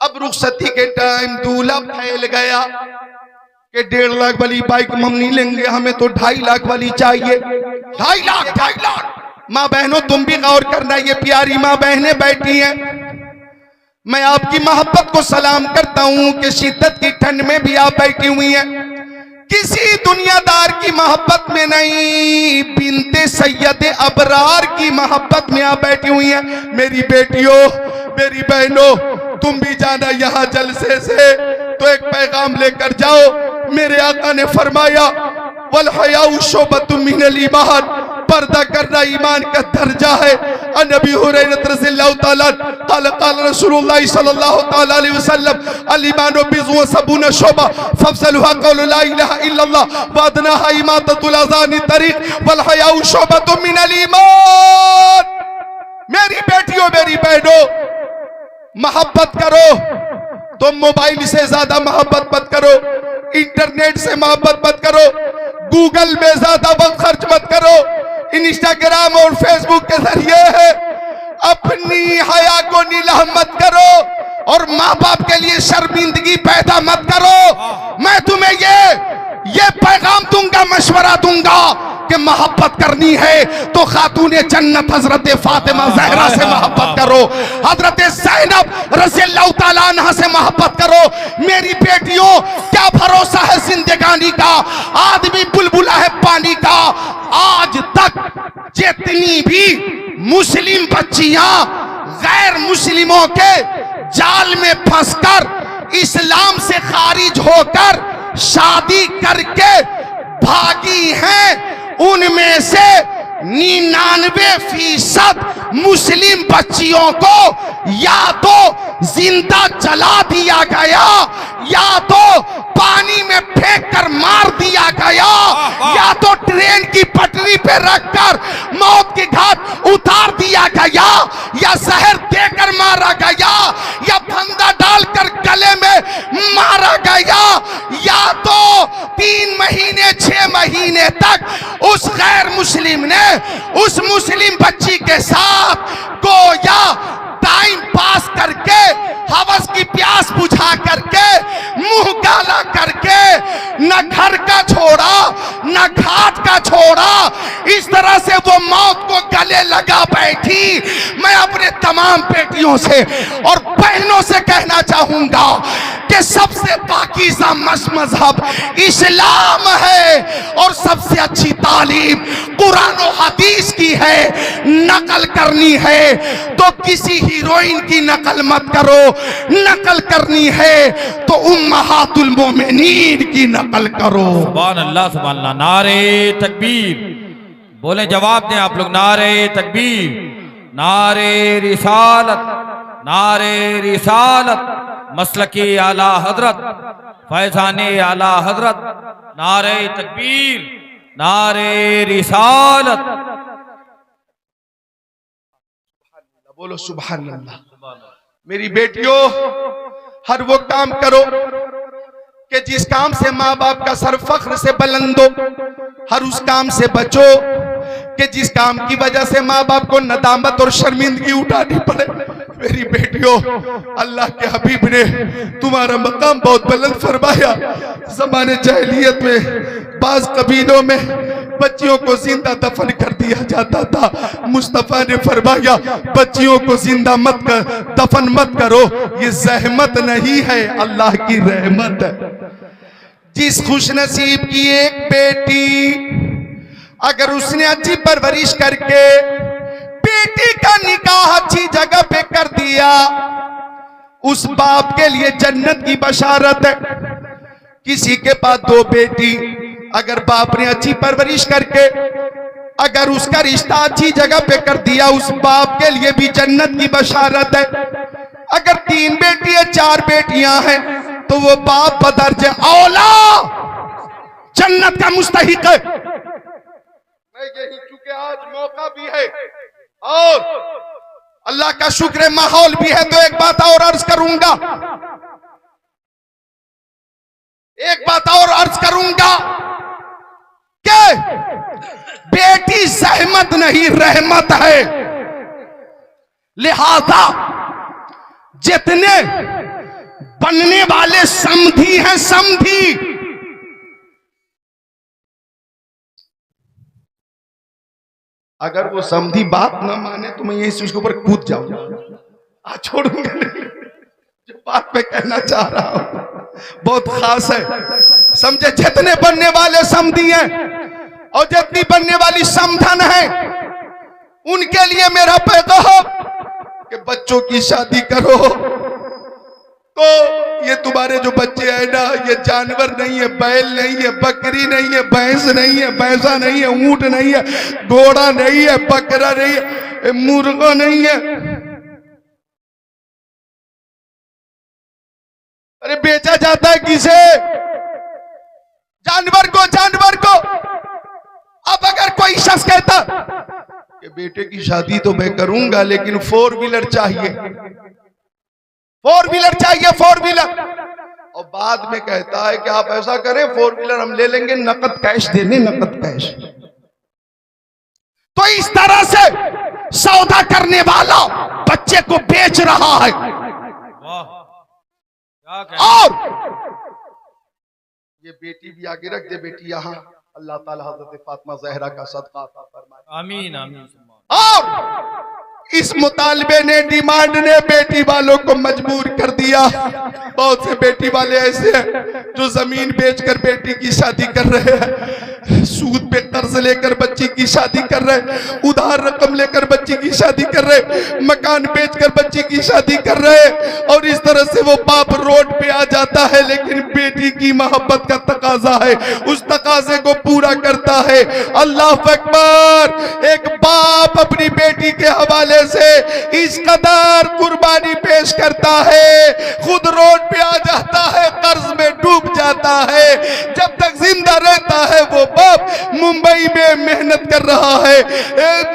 अब रुखसती के टाइम दूल्हा फैल गया कि 1.5 लाख वाली बाइक हम नहीं लेंगे, हमें तो 2.5 लाख वाली चाहिए। 2.5 लाख। माँ बहनों तुम भी गौर करना, ये प्यारी माँ बहनें बैठी हैं, मैं आपकी मोहब्बत को सलाम करता हूं कि शिद्दत की ठंड में भी आप बैठी हुई हैं, किसी दुनियादार की मोहब्बत में नहीं, बिनते सैयद अबरार की मोहब्बत में आप बैठी हुई हैं। मेरी बेटियों, मेरी बहनों, तुम भी जाना यहाँ जलसे से तो एक पैगाम लेकर जाओ। मेरे आका ने फरमाया वल हयाउ शोबतुम मिनल ईमान, पर्दा करना ईमान का दर्जा है। नबी हुरैरा रज़ियल्लाहु ताला क़ाल क़ाल रसूलुल्लाह सल्लल्लाहु ताला अलैहि वसल्लम अल ईमानु बिज़्व सबूना शोबा फफ़ज़लुहा क़ौलु ला इलाहा इल्लल्लाह व अदनाहा इमाततुल अज़ानी तरीक़ वल हयाउ शोबतुम मिनल ईमान। मेरी बेटियों, मेरी बहनों, मोहब्बत करो तो मोबाइल से ज्यादा मोहब्बत मत करो, इंटरनेट से मोहब्बत मत करो, गूगल में ज्यादा वक्त खर्च मत करो, इंस्टाग्राम और फेसबुक के जरिए है अपनी हया को नीलाह मत करो और माँ बाप के लिए शर्मिंदगी पैदा मत करो। मैं तुम्हें ये पैगाम दूंगा, मशवरा दूंगा कि मोहब्बत करनी है तो खातूने जन्नत हजरत फातिमा ज़हरा से मोहब्बत करो, हजरत ज़ैनब रज़ियल्लाहु ताला अन्हा से मोहब्बत करो। मेरी बेटियों, क्या भरोसा है जिंदगानी का, आदमी बुलबुला है पानी का। आज तक जितनी भी मुस्लिम बच्चियां गैर मुस्लिमों के जाल में फंसकर इस्लाम से खारिज होकर शादी करके भागी हैं, उनमें से 99% मुस्लिम बच्चियों को या तो जिंदा जला दिया गया, या तो पानी में फेंक कर मार दिया गया, या तो ट्रेन की पटरी पे रखकर मौत के घाट उतार दिया गया, या जहर देकर मारा गया, या फंदा डालकर गले में मारा गया, या तो 3 महीने 6 महीने तक उस गैर मुस्लिम ने उस मुस्लिम बच्ची के साथ गोया टाइम पास करके, हवस की प्यास बुझा करके, मुंह काला करके, न घर का छोड़ा न घाट का छोड़ा, इस तरह से वो मौत को गले लगा बैठी। मैं अपने तमाम बेटियों से और बहनों से कहना चाहूंगा कि सबसे पाकीज़ा मजहब इस्लाम है और सबसे अच्छी तालीम कुरान और हदीस की है। नकल करनी है तो किसी हीरोइन की नकल मत करो, नकल करनी है तो उम्महातुल मोमिनीन की नकल करो। सुभान अल्लाह, सुभान अल्लाह। नारे तकबीर बोले, जवाब दें आप लोग। नारे तकबीर, नारे रिसालत, नारे रिसालत, मसलकी आला हजरत, फैजाने आला हजरत, नारे तकबीर, नारे रिसालत। बोलो सुभान अल्लाह। मेरी बेटियों, हर वो काम करो कि जिस काम से माँ बाप का सर फख्र से बुलंद हो, हर उस काम से बचो कि जिस काम की वजह से माँ बाप को नदामत और शर्मिंदगी उठानी पड़े। मेरी बेटियों, अल्लाह के हबीब ने तुम्हारा मकाम बहुत बुलंद फरमाया। ज़माने जाहिलियत में बाज कबीलों में बच्चियों को जिंदा दफन कर दिया जाता था। मुस्तफा ने फरमाया बच्चियों को जिंदा मत कर, दफन मत करो, ये जहमत नहीं है, अल्लाह की रहमत है। जिस खुशनसीब की एक बेटी अगर उसने अच्छी परवरिश करके बेटी का निकाह अच्छी जगह पे कर दिया, उस बाप के लिए जन्नत की बशारत है। किसी के पास 2 बेटी, अगर बाप ने अच्छी परवरिश करके अगर उसका रिश्ता अच्छी जगह पे कर दिया, उस बाप के लिए भी जन्नत की बशारत है। अगर 3 बेटी है, 4 बेटियां हैं, तो वो बाप बदर्जे औला जन्नत का मुस्तहिक है। मैं यही, चूंकि आज मौका भी है और अल्लाह का शुक्र है माहौल भी है, तो एक बात और अर्ज करूंगा, एक बात और अर्ज करूंगा कि बेटी जहमत नहीं रहमत है। लिहाजा जितने बनने वाले समधी हैं, समधी। अगर वो समधी बात न माने तो मैं यही से उसके ऊपर कूद जाऊंगा, छोड़ूंगा नहीं। जो बात मैं कहना चाह रहा हूं बहुत खास है, समझे। जितने बनने वाले समधी हैं और जितनी बनने वाली समधन है, उनके लिए मेरा पैगाम कि बच्चों की शादी करो तो ये तुम्हारे जो बच्चे हैं ना, ये जानवर नहीं है, बैल नहीं है, बकरी नहीं है, भैंस नहीं है, भैंसा नहीं है, ऊंट नहीं है, घोड़ा नहीं है, बकरा नहीं है, मुर्गा नहीं है। अरे बेचा जाता है किसे? जानवर को, जानवर को। अब अगर कोई शख्स कहता कि बेटे की शादी तो मैं करूंगा लेकिन 4 व्हीलर चाहिए, 4 व्हीलर चाहिए, 4 व्हीलर, और बाद में कहता है कि आप ऐसा करें 4 व्हीलर हम ले लेंगे, नकद कैश देने, नकद कैश। तो इस तरह से सौदा करने वाला बच्चे को बेच रहा है। और ये बेटी भी आगे रख दे, बेटी यहां, अल्लाह ताला हजरत फातिमा ज़हरा का सदका अता फरमाए। आमीन आमीन। और इस मुतालबे ने, डिमांड ने बेटी वालों को मजबूर कर दिया। बहुत से बेटी वाले ऐसे हैं जो जमीन बेचकर बेटी की शादी कर रहे हैं, सूद पे कर्ज लेकर बच्ची की शादी कर रहे हैं, उधार रकम लेकर बच्ची की शादी कर रहे, मकान बेचकर बच्ची की शादी कर रहे, और इस तरह से वो बाप रोड पे आ जाता है। लेकिन बेटी की मोहब्बत का तकाजा है, उस तकाजे को पूरा करता है। अल्लाह अकबर। एक बाप अपनी बेटी के हवाले से इस कदर कुर्बानी पेश करता है, खुद रोड पे आ जाता है, कर्ज में डूब जाता है। जब तक जिंदा रहता है वो बाप मुंबई में मेहनत कर रहा है,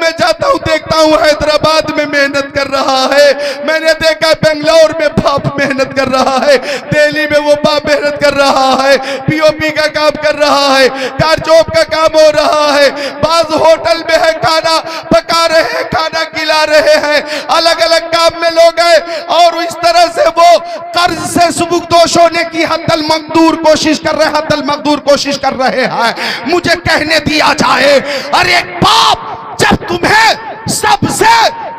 मैं जाता हूं देखता हूं हैदराबाद में मेहनत कर रहा है, मैंने देखा बेंगलोर में बाप मेहनत कर रहा है, दिल्ली में वो बाप मेहनत कर रहा है, पीओपी का काम कर रहा है, कार जॉब का काम हो रहा है, बाज होटल में है, खाना पका रहे हैं, खाना खिला रहे हैं, अलग अलग काम में लोग हैं, और इस तरह से वो कर्ज से सुबुकदोश होने की हद्दल मकदूर कोशिश कर रहे हैं, हद्दल मकदूर कोशिश कर रहे हैं। मुझे कहने दिया जाए, अरे बाप जब तुम्हें सबसे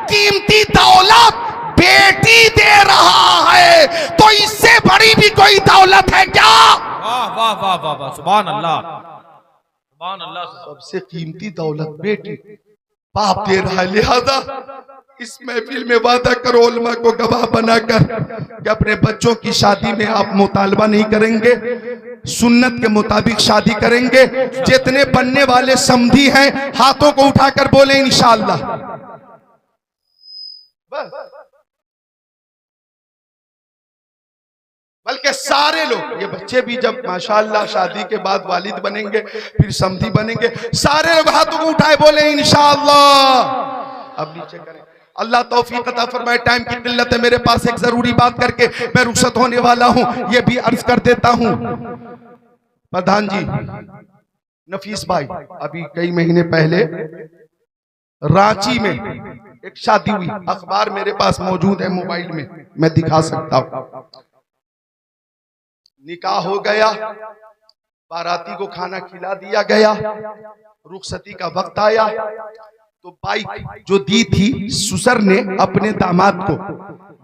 कीमती दौलत बेटी दे रहा है तो इससे बड़ी भी कोई दौलत है क्या? वाह वाह वाह वाह वाह, सुभान अल्लाह, सुभान अल्लाह। सबसे कीमती दौलत बेटी बाप दे रहा है। लिहाजा इस महफिल में वादा करो उलमा को गवाह बनाकर कि अपने बच्चों की शादी में आप मुतालबा नहीं करेंगे, सुन्नत के मुताबिक शादी करेंगे। जितने बनने वाले समधी हैं हाथों को उठाकर बोले इंशाअल्लाह। बल्कि सारे लोग, ये बच्चे भी जब माशाअल्लाह शादी के बाद वालिद बनेंगे, फिर समधी बनेंगे, सारे लोग हाथों को उठाए बोले इंशाअल्लाह। अब नीचे करें। अल्लाह तौफीक अता फरमाए। टाइम की किल्लत है, मेरे पास एक जरूरी बात करके मैं रुखसत होने वाला हूं, ये भी अर्ज कर देता हूं। प्रधान जी, नफीस भाई, अभी कई महीने पहले रांची में एक शादी हुई, अखबार मेरे पास मौजूद है मोबाइल में, मैं दिखा सकता हूं। निकाह हो गया, बाराती को खाना खिला दिया गया, रुखसती का वक्त आया तो बाइक जो दी थी ससुर ने अपने दामाद को,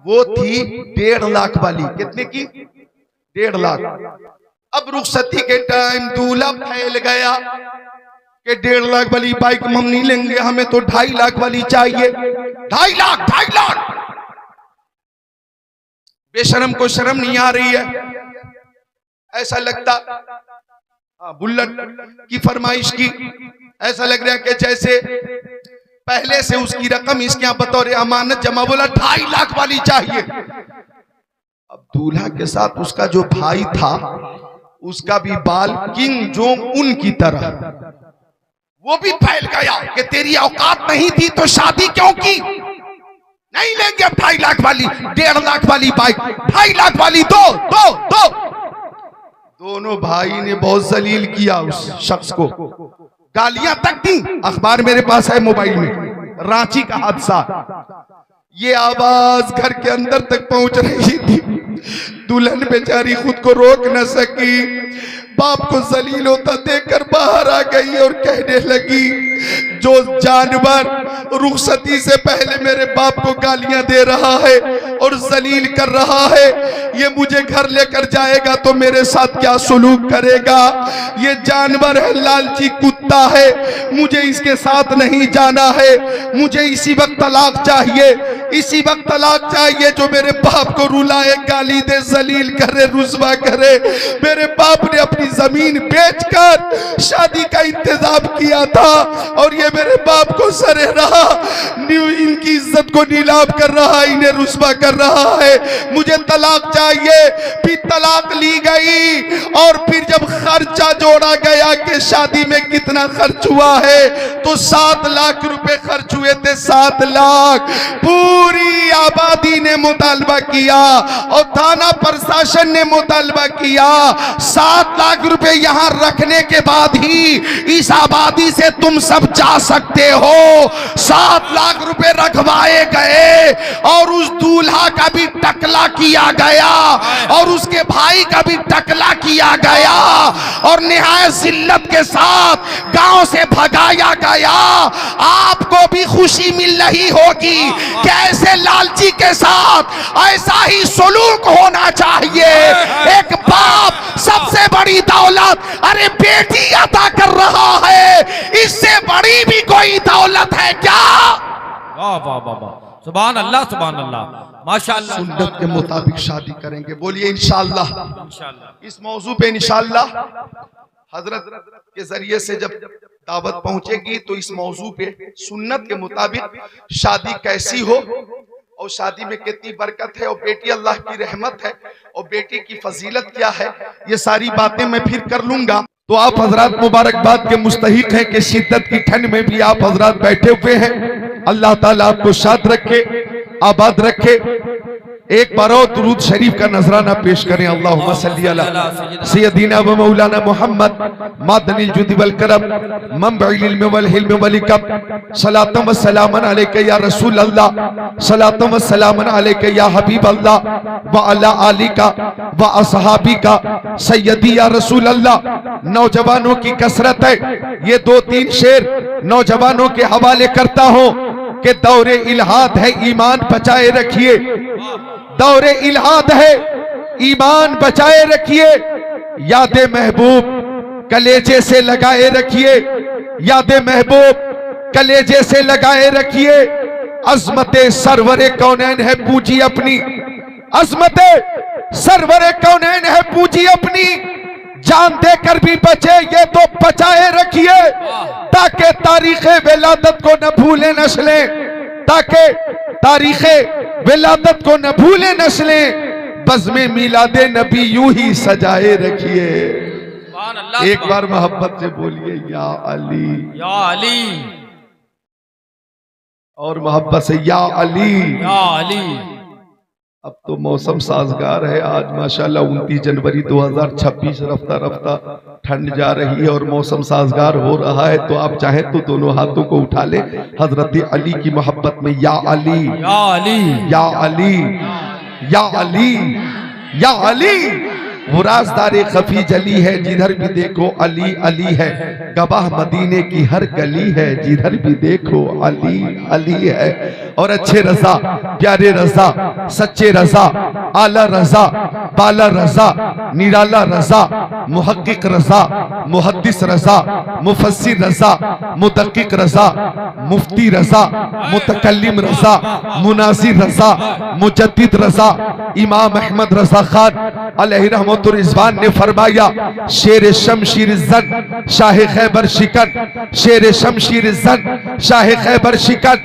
वो थी 1.5 लाख वाली। कितने की? 1.5 लाख। अब रुखसती के टाइम दूल्हा फैल गया कि 1.5 लाख वाली बाइक हम नहीं लेंगे, हमें तो 2.5 लाख वाली चाहिए। 2.5 लाख, 2.5 लाख। बेशरम को शर्म नहीं आ रही है, ऐसा लगता बुल्लट की फरमाइश की, ऐसा लग रहा है कि जैसे पहले से उसकी रकम इसके यहाँ बतौर अमानत जमा, बोला 2.5 लाख वाली चाहिए। अब दूल्हा के साथ उसका जो भाई था, उसका भी बाल किंग जोंग उन की तरह, वो भी फैल गया कि तेरी औकात नहीं थी तो शादी क्यों की? नहीं लेंगे अब 2.5 लाख वाली, 1.5 लाख वाली बाइक, 2.5 लाख वाली दो दो दो। दोनों भाई ने बहुत जलील किया उस शख्स को, गालियां तक दी। अखबार मेरे पास है मोबाइल में, रांची का हादसा। ये आवाज घर के अंदर तक पहुंच रही थी। दुल्हन बेचारी खुद को रोक न सकी, बाप को जलील होता देखकर बाहर आ गई और कहने लगी, जो जानवर रुखसती से पहले मेरे बाप को गालियां दे रहा है और जलील कर रहा है, ये मुझे घर लेकर जाएगा तो मेरे साथ क्या सुलूक करेगा। ये जानवर है, लालची कुत्ता है, मुझे इसके साथ नहीं जाना है, मुझे इसी वक्त तलाक चाहिए, इसी वक्त तलाक चाहिए। जो मेरे बाप को रुलाए, गाली दे, जलील करे, रुस्वा करे। मेरे बाप ने अपनी जमीन बेचकर शादी का इंतजाम किया था और ये मेरे बाप को सरे रहा, इनकी इज्जत को नीलाम कर रहा, इन्हें रुस्वा कर रहा है, मुझे तलाक चाहिए। फिर तलाक ली गई और फिर जब खर्चा जोड़ा गया कि शादी में कितना खर्च हुआ है, तो 7 लाख रुपए खर्च हुए थे। 7 लाख पूरी आबादी ने मुतालबा किया और थाना प्रशासन ने मुतालबा किया। 7 लाख रुपए यहां रखने के बाद ही इस आबादी से तुम सब जा सकते हो। 7 लाख रुपए रखवाए गए और उस दूल्हा का भी टकला किया गया और उसके भाई का भी टकला किया गया और निहायत जिल्लत के साथ गांव से भगाया गया। आपको भी खुशी मिल रही होगी कि ऐसे लालची के साथ ऐसा ही सलूक होना चाहिए। एक बाप सबसे बड़ी दौलत अरे बेटी अता कर रहा है, इससे बड़ी भी कोई दौलत है क्या? वाह वाह वाह वाह, सुभान अल्लाह सुभान अल्लाह, माशाअल्लाह। सुन्नत के मुताबिक शादी करेंगे, बोलिए इंशाअल्लाह। इंशाअल्लाह इस मौजू पे इंशाअल्लाह हजरत के जरिए से जब दावत पहुंचेगी तो इस मौजू पे सुन्नत के मुताबिक शादी कैसी हो और शादी में कितनी बरकत है और बेटी अल्लाह की रहमत है और बेटी की फजीलत क्या है, ये सारी बातें मैं फिर कर लूंगा। तो आप हजरात मुबारकबाद के मुस्तहिक हैं कि शिद्दत की ठंड में भी आप हजरात बैठे हुए हैं। अल्लाह ताला आपको शाद रखे, आबाद रखे। एक बार और दुरूद शरीफ का नजराना पेश करें। अल्लाहुम्मा सल्ली अला सय्यदीना व मौलाना मुहम्मद मादनिल जुद वल करम मंबइल इल्म वल हिल्म वल हिकम सलातम व सलामन अलैका या रसूल अल्लाह, सलातम व सलामन अलैका या हबीब अल्लाह व अला आलिका व असहाबिका सय्यदी या रसूल अल्लाह। नौजवानों की कसरत है, ये 2-3 शेर नौजवानों के हवाले करता हूं कि दौरे इल्हाद है, ईमान बचाए रखिए। दौरे इल्हाद है, ईमान बचाए रखिए। यादे महबूब कलेजे से लगाए रखिए, यादे महबूब कलेजे से लगाए रखिए। अजमते सरवरे कौनैन है पूजी अपनी, अजमते सरवरे कौनैन है पूजी अपनी। जान देकर भी बचे ये तो बचाए रखिए, ताकि तारीखे विलादत को न भूले नस्लें, ताकि तारीखे विलादत को न भूले नस्लें। बज़्मे मिलादे नबी यूं ही सजाए रखिए। एक बार मोहब्बत से बोलिए या अली, या अली, और मोहब्बत से या अली, या अली। अब तो मौसम साजगार है। आज माशाल्लाह 29 जनवरी 2026 रफ्ता रफ्ता ठंड जा रही है और मौसम साजगार हो रहा है। तो आप चाहें तो दोनों हाथों को उठा ले हजरत अली की मोहब्बत में, या अली, या अली, या अली, या अली, या अली। वो राज़दारे खफी जली है, जिधर भी देखो अली अली है। गवाह मदीने की हर गली है, जिधर भी देखो अली अली है। और अच्छे रजा, प्यारे रजा, सच्चे रजा, आला रजा, बाला रजा, निराला रजा, मुहक्किक रजा, मुहद्दिस रजा, मुफस्सिर रजा, मुदक्किक रजा, मुफ्ती रजा, मुतकल्लिम रजा, मुनासिर रजा, मुजद्दिद रजा। इमाम अहमद रजा खान अलैहि रहमतुल्लाह रिजवान ने फरमाया, शेर शमशीर जन शाह खैबर शिकन, शेर शमशीर जन शाह खैबर शिकन,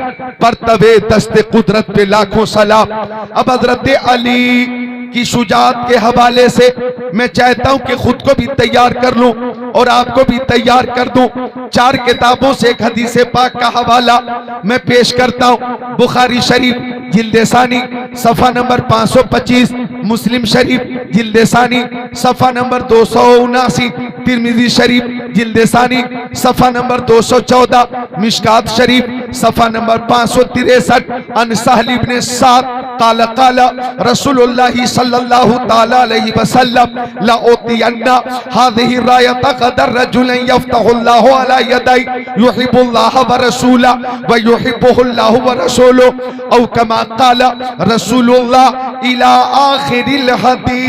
पर तवे दस्ते कुदरत पे लाखों सलाम। अब हजरत अली की शुजात के हवाले से मैं चाहता हूं कि खुद को भी तैयार कर लूं और आपको भी तैयार कर दूं। 4 किताबों से एक हदीस पाक का हवाला मैं पेश करता हूं। बुखारी शरीफ जिल्द सानी सफा नंबर 525, मुस्लिम शरीफ जिल्द सानी सफा नंबर 279, तिरमिजी शरीफ जिल्द सानी सफा नंबर 214, मिशकात शरीफ सफा नंबर 563, अन सहल इब्न साद काला काला रसूलुल्लाह सल्लल्लाहु ताला अलैहि वसल्लम ला उतियन्ना हादिही रायत क़दर रजुलन यफ्तहुल्लाहु अला यदै युहिब्बुल्लाह व रसूला व युहिब्बुहुल्लाहु व रसूलुहु औ कमा काला रसूलुल्लाह इला आखिरिल हदीस।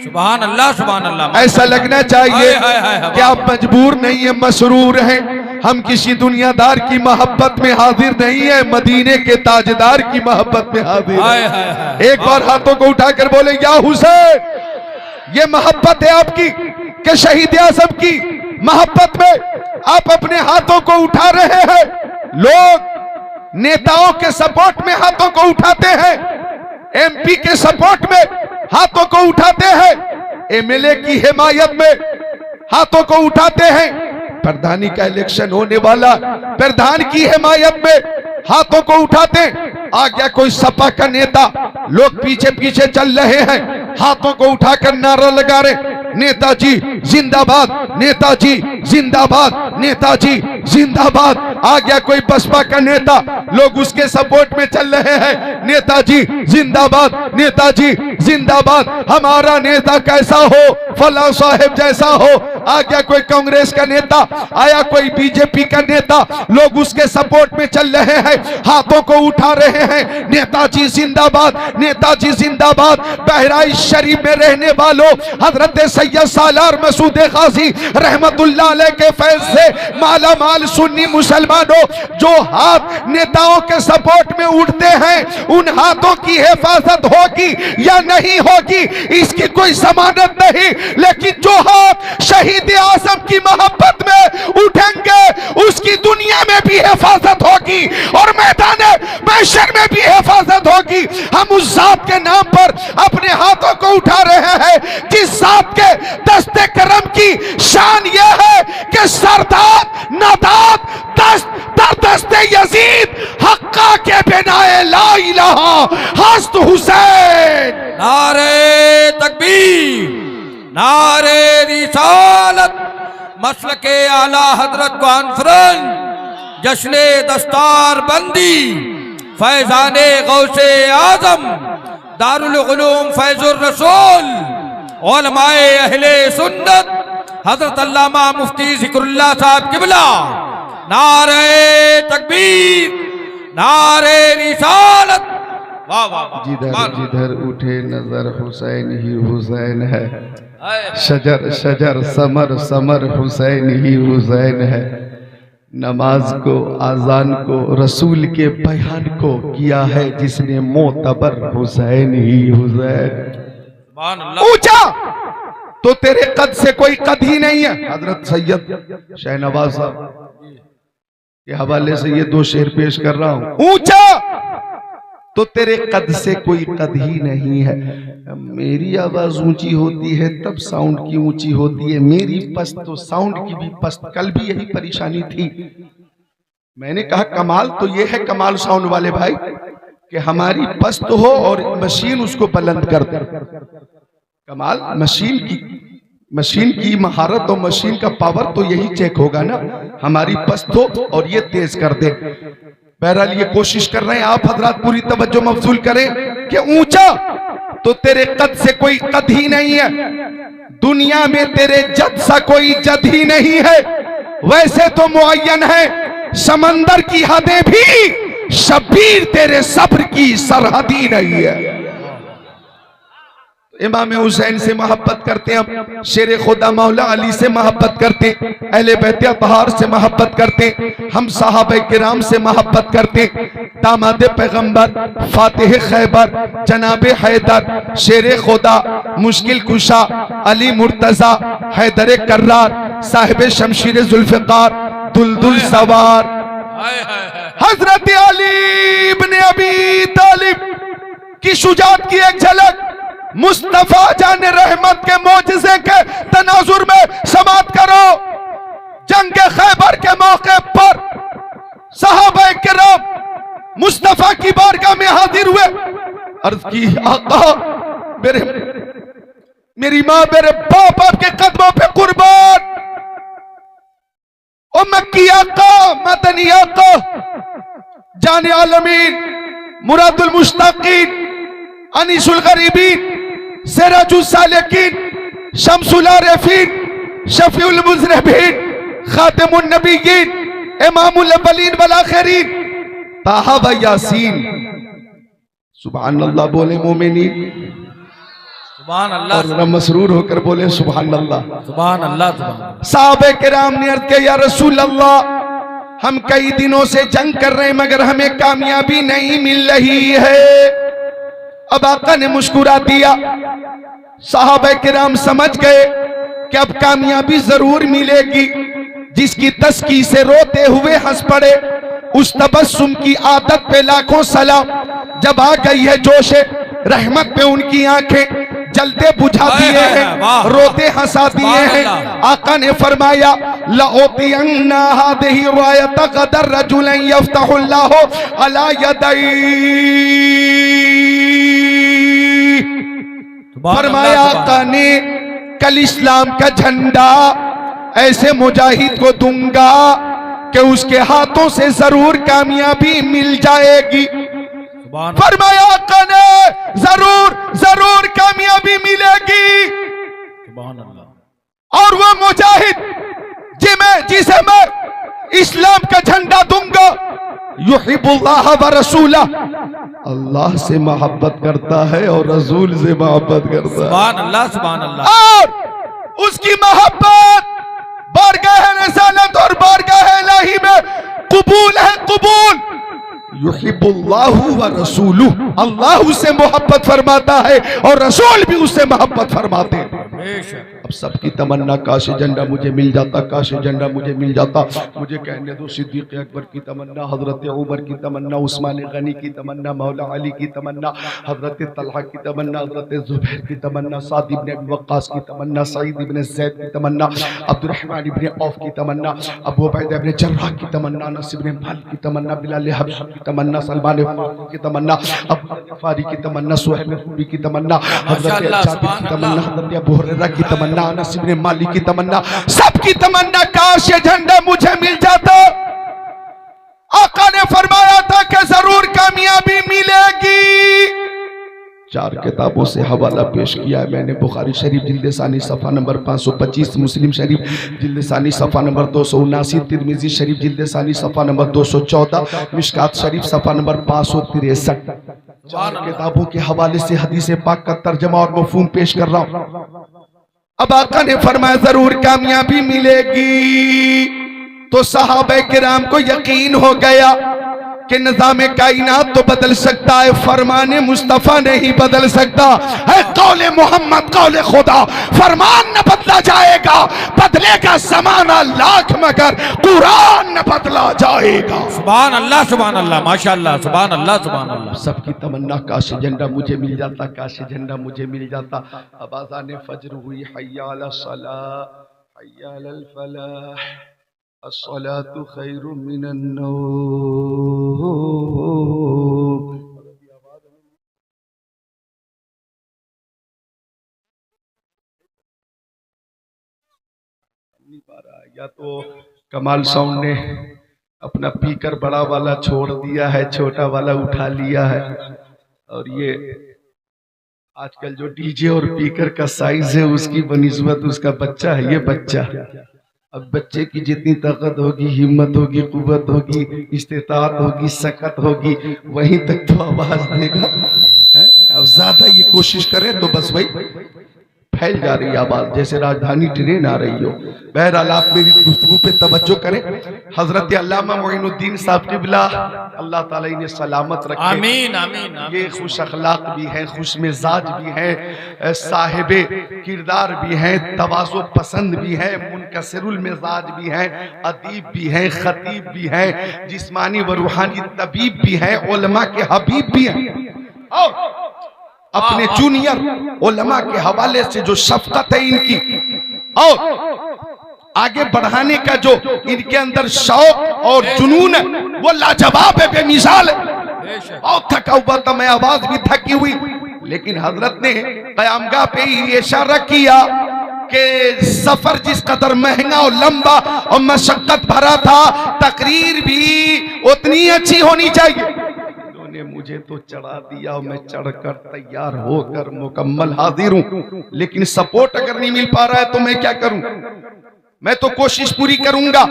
सुभान अल्लाह सुभान अल्लाह। ऐसा लगना चाहिए कि आप मजबूर नहीं है, मसरूर हैं। हम किसी दुनियादार की मोहब्बत में हाजिर नहीं है, मदीने के ताजदार की मोहब्बत में हाजिर है। एक बार हाथों को उठाकर बोले या हुसैन। ये मोहब्बत है आपकी कि शहीद आज़म की मोहब्बत में आप अपने हाथों को उठा रहे हैं। लोग नेताओं के सपोर्ट में हाथों को उठाते हैं, एमपी के सपोर्ट में हाथों को उठाते हैं, एमएलए की हिमायत में हाथों को उठाते हैं, प्रधानी का इलेक्शन होने वाला प्रधान की हिमायत में हाथों को उठाते हैं। आ गया कोई सपा का नेता, लोग पीछे पीछे चल रहे हैं, हाथों को उठाकर नारा लगा रहे नेताजी जिंदाबाद, नेताजी जिंदाबाद, नेताजी जिंदाबाद। आ गया कोई बसपा का नेता, लोग उसके सपोर्ट में चल रहे हैं, नेताजी जिंदाबाद, नेताजी जिंदाबाद, हमारा नेता कैसा हो, फला साहेब जैसा हो। आ गया कोई कांग्रेस का नेता, आया कोई बीजेपी का नेता, लोग उसके सपोर्ट में चल रहे हैं, हाथों को उठा रहे हैं, नेताजी जिंदाबाद, नेताजी जिंदाबाद। बहराइच शरीफ में रहने वालों, हजरत सैयद सालार मसूद गाजी रहमतुल्लाह अलैह के फैज से माला माल सुन्नी मुसलमानों, जो हाथ नेताओं के सपोर्ट में उठते हैं, उन हाथों की हिफाजत होगी या नहीं होगी इसकी कोई जमानत नहीं, लेकिन जो हाथ शहीद आज़म की मोहब्बत में उठेंगे उसकी दुनिया में भी हिफाजत होगी और मैदान महशर में भी हिफाजत होगी। हम उस जात के नाम पर अपने हाथों को उठा रहे हैं जिस जात के दस्ते करम की शान यह है कि सरदार नादात दस्त दर दस्ते यजीद हक्का के बिनाए ला इलाहा हस्त हुसैन। नारे तकबीर, नारे रिसालत, मसलके आला हजरत कॉन्फ्रेंस, जश्ने दस्तार बंदी, फैजाने गौसे आजम, दारुल उलूम फैजुर रसूल, उलमाए अहले सुन्नत, हजरत अल्लामा मुफ्ती जिक्रुल्लाह साहब किबला। नारे तकबीर, नारे रिसालत। वाह वाह वाह। जिधर जिधर उठे नजर हुसैन ही हुसैन है, शजर शजर समर समर हुसैन ही हुसैन है। नमाज को, आजान को, रसूल के बयान को किया है जिसने मोतबर हुसैन ही हुसैन। ऊंचा तो तेरे कद से कोई कद ही नहीं है। हजरत सैयद शहनवाज साहब के हवाले से ये दो शेर पेश कर रहा हूं। ऊंचा तो तेरे कद से कोई कद ही नहीं है। मेरी आवाज ऊंची होती है तब साउंड की ऊंची होती है, मेरी पस्त तो साउंड की भी पस्त। कल भी यही परेशानी थी। मैंने कहा कमाल तो ये है कमाल साउंड वाले भाई कि हमारी पस्त हो और मशीन उसको बुलंद कर दे। कमाल मशीन की महारत और मशीन का पावर तो यही चेक होगा ना, हमारी पस्त हो और ये तेज कर दे। बहरहाल ये कोशिश कर रहे हैं, आप हजरात पूरी तवज्जो मबजूल करें कि ऊंचा तो तेरे कद से कोई कद ही नहीं है, दुनिया में तेरे जद सा कोई जद ही नहीं है। वैसे तो मुअय्यन है समंदर की हदें भी, शब्बीर तेरे सब्र की सरहद ही नहीं है। इमाम हुसैन से मोहब्बत करते हैं, शेर खुदा मौला अली से मोहब्बत करते, अहले बैत अतहार से मोहब्बत करते, हम साहबे किराम से मोहब्बत करते, दामाद पैगंबर फातिह खैबर जनाब हैदर शेर खुदा मुश्किल कुशा अली मुर्तजा हैदर कर्रार साहिब शमशीर जुल्फिकार दुलदुल सवार हजरत अली इब्ने अबी तालिब की शुजाअत की एक झलक मुस्तफा जान रहमत के मोजज़े के तनाजुर में समात करो। जंग खैबर के मौके पर सहाबा किराम मुस्तफा की बारगाह में हाजिर हुए, अर्ज की आका मेरी माँ मेरे बाप आपके कदमों पे कुर्बान। ओ मक्की आका, मदनी आका, जाने आलमीन, मुरादुल मुश्ताकीन, अनीसुल गरीबीन, सिराजुल सालिकीन, शम्सुल आरिफीन, शफीउल मुज़निबीन, खातिमुन नबिय्यीन, इमामुल अव्वलीन वल आखिरीन, ताहा व यासीन। सुभान अल्लाह बोले मोमिनीन, सुभान अल्लाह, और मसरूर होकर बोले सुभान अल्लाह। सुभान अल्लाह, सुभान। साहबे किराम ने अर्ज़ किया, या रसूल अल्लाह, हम कई दिनों से जंग कर रहे हैं मगर हमें कामयाबी नहीं मिल रही है। अब आका ने मुस्कुरा दिया। साहबे किराम समझ गए कि अब कामयाबी जरूर मिलेगी। जिसकी तस्की से रोते हुए हंस पड़े, उस तबस्सुम की आदत पे लाखों सलाम। जब आ गई है जोशे रहमत पे उनकी आंखें जलते बुझा दिए हैं, रोते हंसा दिए हैं। आका ने फरमाया, लउतियन्ना हादिही रायत गदर रजुलन यफ्तहुल्लाहु अला यदैहि। फरमाया आका ने, कल इस्लाम का झंडा ऐसे मुजाहिद को दूंगा कि उसके हाथों से जरूर कामयाबी मिल जाएगी। फरमाया आका ने, जरूर जरूर कामयाबी मिलेगी। और वो मुजाहिद जिसे मैं इस्लाम का झंडा दूंगा, युहिब्बुल्लाह व रसूला, अल्लाह से मोहब्बत करता है और रसूल से मोहब्बत करता है। सुभान अल्लाह, सुभान अल्लाह। और उसकी मोहब्बत बारगाह रिसालत और बारगाह इलाही में कबूल है, कबूल। युहिब्बुल्लाहु व रसूलुहु, अल्लाह उससे मोहब्बत फरमाता है और रसूल भी उससे मोहब्बत फरमाते हैं। अब सबकी तमन्ना, काश झंडा मुझे मिल जाता, काश झंडा मुझे मिल जाता। मुझे कहने दो, सिद्दीक अकबर की तमन्ना, हजरत उमर की तमन्ना, उस्मान गनी की तमन्ना, मौला अली की तमन्ना, हजरत तलहा की तमन्ना, हजरत जुबैर की तमन्ना, साद इब्न अबी वक्कास की तमन्ना, सईद इब्न ज़ैद की तमन्ना, अब्दुर्रहमान इब्न औफ की तमन्ना, अबू उबैदा इब्न जर्राह की तमन्ना, अनस इब्न मालिक की तमन्ना, बिलाल हबशी की तमन्ना, सलमान फारूकी की तमन्ना, अबू गफ्फारी की तमन्ना, सुहैब रूमी की तमन्ना, हजरत जाबिर की तमन्ना, हजरत अबू हुरैरा की तमन्ना, अनस इब्न मालिक की तमन्ना, सबकी तमन्ना, काश ये झंडा मुझे मिल जाता। आका ने फरमाया था कि जरूर कामयाबी मिलेगी। 4 किताबों से हवाला पेश किया है मैंने। बुखारी शरीफ जिल्द सानी सफ़ा नंबर 525, मुस्लिम शरीफ जिल्द सानी सफ़ा नंबर 279, तिरमिजी शरीफ जिल्द सानी सफ़ा नंबर 214, मिशकात शरीफ सफ़ा नंबर 563। 4 किताबों के हवाले से हदीस पाक का तर्जमा और मफ़हूम पेश कर रहा हूं। अब आका ने फरमाया जरूर कामयाबी मिलेगी। तो सहाबा किराम को यकीन हो गया कि निज़ाम कायनात तो बदल सकता है, फरमाने मुस्तफ़ा नहीं बदल सकता है। कौले मोहम्मद कौले खुदा, फरमान न बदला जाएगा, बदलेगा ज़माना लाख मगर कुरान न बदला जाएगा। सुभान अल्लाह, सुभान अल्लाह, माशाअल्लाह, सुभान अल्लाह, सुभान अल्लाह। सबकी तमन्ना, काश झंडा मुझे मिल जाता, काश झंडा मुझे मिल जाता। अब अज़ान फज्र हुई, हय्या अला सलाह, हय्या अलल फलाह, अस्सलातु खैरुम मिनन नौम। या तो कमाल साउंड ने अपना पीकर बड़ा वाला छोड़ दिया है, छोटा वाला उठा लिया है। और ये आजकल जो डीजे और पीकर का साइज है उसकी बनिस्बत उसका बच्चा है, ये बच्चा। अब बच्चे की जितनी ताकत होगी, हिम्मत होगी, कुव्वत होगी, इस्तिताअत होगी, सकत होगी, वहीं तक तो आवाज देगा। अब ज्यादा ये कोशिश करे तो बस वही फैल जा रही आवाज, जैसे राजधानी ट्रेन आ रही हो। बहरहाल आप मेरी गुफ्तगू पे तवज्जो करें। हजरत अल्लामा मोइनुद्दीन साहब क़िबला, अल्लाह ताला इन्हें सलामत रखे। आमीन, आमीन, आमीन। ये खुश अखलाक भी हैं, खुश मिजाज भी हैं, साहिबे किरदार भी हैं, तवाज़ो पसंद भी हैं, मुनकसिरुल मिजाज भी हैं, अदीब भी हैं, खतीब भी हैं, जिस्मानी व रूहानी तबीब भी हैं, उलमा के हबीब भी हैं। और अपने जूनियर उलमा के हवाले से जो शफकत है इनकी और आगे बढ़ाने का जो इनके अंदर शौक और जुनून है वो लाजवाब है, बेमिसाल है। और थका हुआ था मैं, आवाज भी थकी हुई, लेकिन हजरत ने क़यामगाह पे ही इशारा किया कि सफर जिस कदर महंगा और लंबा और मशक्कत भरा था, तकरीर भी उतनी अच्छी होनी चाहिए। इन्होंने मुझे तो चढ़ा दिया और मैं चढ़कर तैयार होकर मुकम्मल हाजिर हूं, लेकिन सपोर्ट अगर नहीं मिल पा रहा है तो मैं क्या करूं? मैं तो कोशिश पूरी करूंगा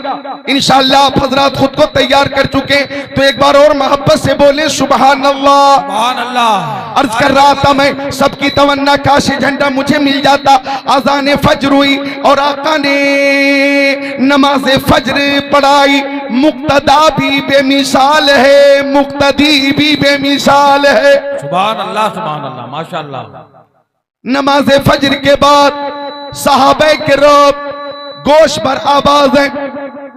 इंशाअल्लाह। आप हजरात खुद को तैयार कर चुके, तो एक बार और मोहब्बत से बोले सुभान अल्लाह। सुभान अल्लाह। अर्ज कर रहा था मैं, सबकी तमन्ना काश झंडा मुझे मिल जाता। अज़ान फज्र हुई और आका ने नमाज फज्र पढ़ाई। मुक्तदा भी बेमिसाल है, मुक्तदी भी बेमिसाल है। सुभान अल्लाह माशाअल्लाह। नमाज फज्र के बाद सहाबे किराम गोश पर आवाज है,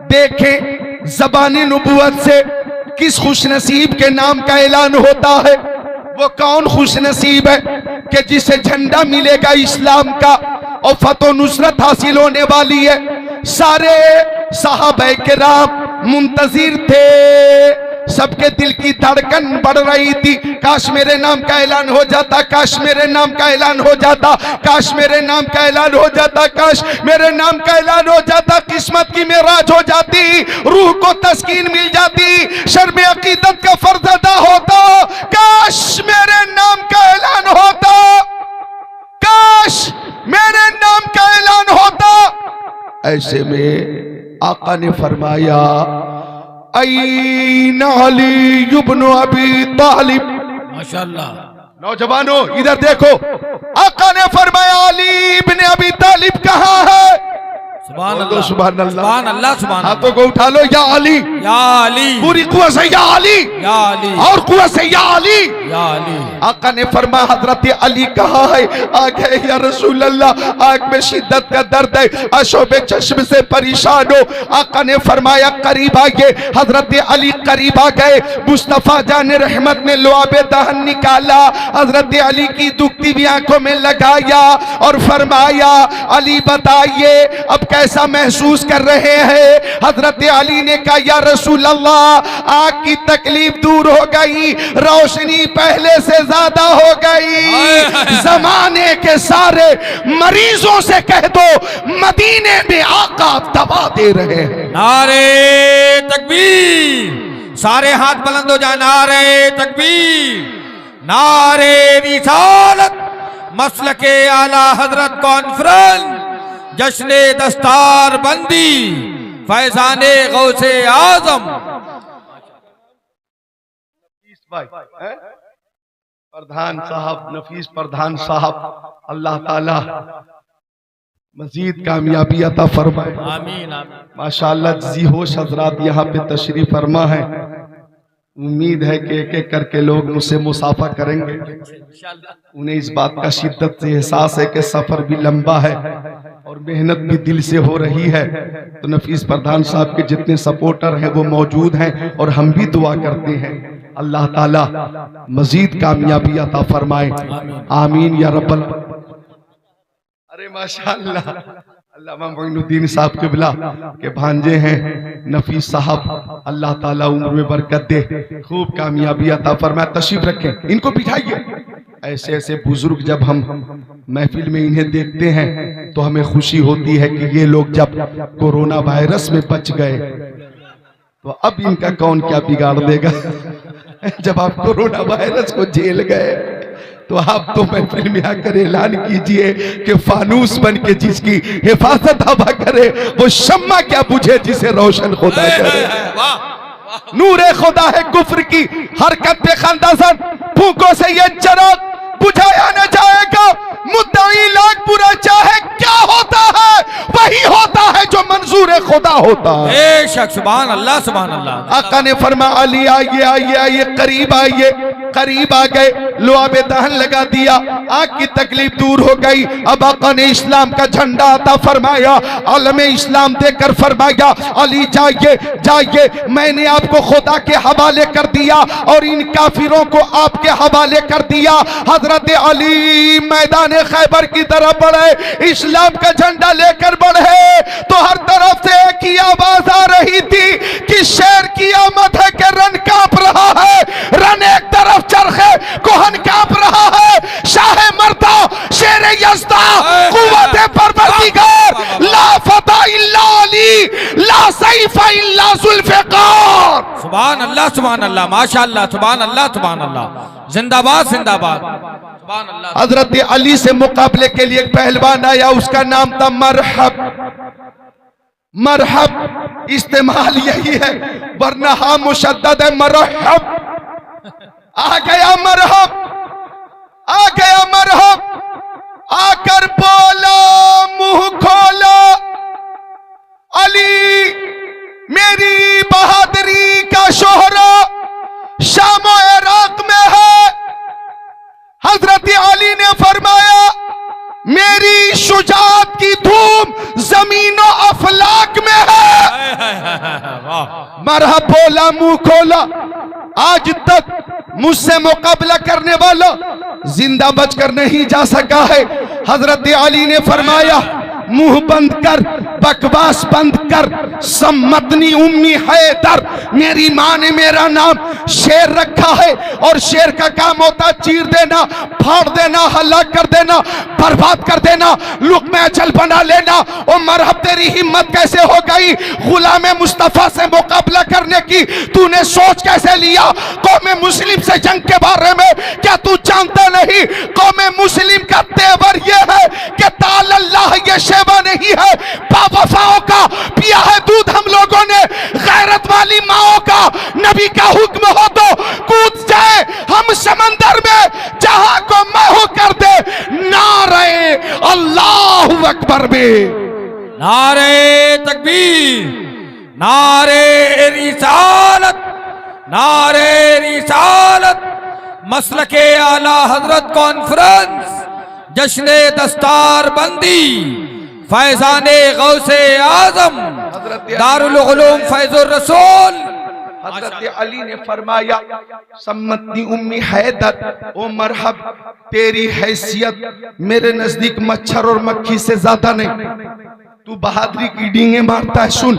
देखें ज़बानी नबुवत से किस खुशनसीब के नाम का ऐलान होता है। वो कौन खुशनसीब है कि जिसे झंडा मिलेगा इस्लाम का और फतह नुसरत हासिल होने वाली है। सारे सहाबा किराम मुंतजिर थे, सबके दिल की धड़कन बढ़ रही थी। काश मेरे नाम का ऐलान हो जाता, काश मेरे नाम का ऐलान हो जाता, काश मेरे नाम का ऐलान हो जाता, काश मेरे नाम का ऐलान हो जाता। किस्मत की मेराज हो जाती, रूह को तस्कीन मिल जाती, शर्म अकीदत का फर्ज अदा होता। काश मेरे नाम का ऐलान होता, काश मेरे नाम का ऐलान होता। ऐसे में आका ने फरमाया, ऐन अली इब्न अबी तालिब। माशाअल्लाह। नौजवानों इधर देखो, आका ने फरमाया अली इब्न अबी तालिब कहाँ है? सुभान अल्लाह सुभान अल्लाह सुभान अल्लाह सुभान अल्लाह। हाथों को उठा लो, या अली, या अली, पूरी कुव्वत से या अली, या अली, और कुव्वत से या अली, या अली। आका ने फरमाया हजरत अली कहाँ है? आ गए या रसूल अल्लाह, आंख में शिद्दत का दर्द है, अशोबे चश्म से परेशान हो। आका ने फरमाया करीब आइए। हजरत अली करीब आ गए। मुस्तफा जान रहमत ने लुआबे दहन निकाला, हजरत अली की दुखती हुई आंखों में लगाया और फरमाया अली बताइए अब कैसा महसूस कर रहे हैं? हजरत अली ने कहा या रसूल अल्लाह आंख की तकलीफ दूर हो गई, रोशनी पहले से ज्यादा हो गई। जमाने के सारे मरीजों से कह दो मदीने में आका दवा दे रहे हैं। नारे तकबीर, सारे हाथ बुलंद हो जाए। नारे तकबीर, नारे रिसालत, मसलके आला हजरत कॉन्फ्रेंस, जश्ने दस्तार बंदी, फैजाने गौसे आजम। प्रधान साहब, नफीस प्रधान साहब, अल्लाह ताला मजीद कामयाबी अता फरमाए। आमीन आमीन। माशाअल्लाह जी होश हजरात यहाँ पे तशरीफ फरमा है। उम्मीद है कि एक एक करके लोग मुझसे मुसाफा करेंगे। उन्हें इस बात का शिद्दत से एहसास है कि सफर भी लंबा है और मेहनत भी दिल से हो रही है। तो नफीस प्रधान साहब के जितने सपोर्टर हैं वो मौजूद हैं और हम भी दुआ करते हैं अल्लाह ताला मजीद कामयाबी अता फरमाए। आमीन या रब्बल। अरे माशाअल्लाह, अल्लामा मोइनुद्दीन साहब क़िबला के भांजे हैं नफीस साहब, अल्लाह ताला उम्र में बरकत दे, खूब कामयाबी अता फरमाए। तशरीफ रखें, इनको बिठाइए। ऐसे ऐसे बुजुर्ग जब हम महफिल में इन्हें देखते हैं तो हमें खुशी होती है कि ये लोग जब कोरोना वायरस में बच गए तो अब इनका कौन क्या बिगाड़ देगा। जब आप कोरोना वायरस को झेल गए तो आप तो महफिल में आकर ऐलान कीजिए कि फानूस बन के जिसकी हिफाजत हवा करे वो शम्मा क्या बुझे जिसे रोशन खुदा करे। नूरे खुदा है कुफ्र की हरकत पे खंदासन, फूकों से ये चराग बुझाया न जाएगा। मुद्दई लाख बुरा चाहे क्या होता है वही होता है जो मंजूर खुदा होता है। बेशक, सुभान अल्लाह सुभान अल्लाह। आका ने फरमाया अली आइए आइए आइए, करीब आइए। करीब आ गए, लुआबे दहन लगा दिया, आंख की तकलीफ दूर हो गई। अब आका ने इस्लाम का झंडा अता फरमाया, आलम इस्लाम देकर फरमाया अली जाइए जाइए, मैंने आपको खुदा के हवाले कर दिया और इन काफिरों को आपके हवाले कर दिया। हजरत अली मैदान खैबर की तरफ बढ़े, इस्लाम का झंडा लेकर बढ़े तो हर तरफ से एक ही आवाज आ रही थी कि शेर की आमद है कि रन कांप रहा है। रन एक तरफ, चरखे कोहन कांप रहा है। सुभान अल्लाह माशाअल्लाह सुभान अल्लाह जिंदाबाद जिंदाबाद सुभान अल्लाह। हजरत अली से मुकाबले के लिए एक पहलवान आया, उसका नाम था मरहब। मरहब इस्तेमाल यही है, वरना हा मुशद्दद है मरहब। आ गया मरहब, आ गया मरहब, आकर बोला मुंह खोला, अली मेरी बहादुरी का शोहरा शाम और इराक में है। हजरत अली ने फरमाया मेरी शुजाअत की धूम जमीन और अफलाक में है। मरहब बोला मुंह खोला, आज तक मुझसे मुकाबला करने वाला जिंदा बचकर नहीं जा सका है। हजरत अली ने फरमाया मुंह बंद कर, बकवास बंद कर, सम्मतनी उम्मी हैदर, मेरी माँ ने मेरा नाम शेर रखा है और शेर का काम होता है चीर देना, फाड़ देना, हलाक कर देना, बर्बाद कर देना, लुक़्मे अजल बना लेना। और मरहब तेरी हिम्मत कैसे हो गई गुलाम मुस्तफा से मुकाबला करने की? तूने सोच कैसे लिया? कौम मुस्लिम से जंग के बारे में क्या तू जानता नहीं? कौम मुस्लिम का तेवर यह है कि ताल्लाह ये शेवा नहीं है, बावफाओं का पिया है दूध हम लोगों ने, गैरत वाली माओं का। नबी का हुक्म हो तो कूद जाए हम समंदर में, जहां को महू कर दे नारे अल्लाहु अकबर में। नारे तकबीर, नारे रिसालत, नारे रिसालत, मसलके आला हजरत कॉन्फ्रेंस, जश्ने दस्तार बंदी, फैजाने गौसे आजम, दारुल उलूम फैजुर रसूल। हजरत अली ने फरमाया सम्मतनी उम्मी हैदर, ओ मरहब तेरी हैसियत मेरे नजदीक मच्छर और मक्खी से ज्यादा नहीं। तू बहादुरी की डींगे मारता है, सुन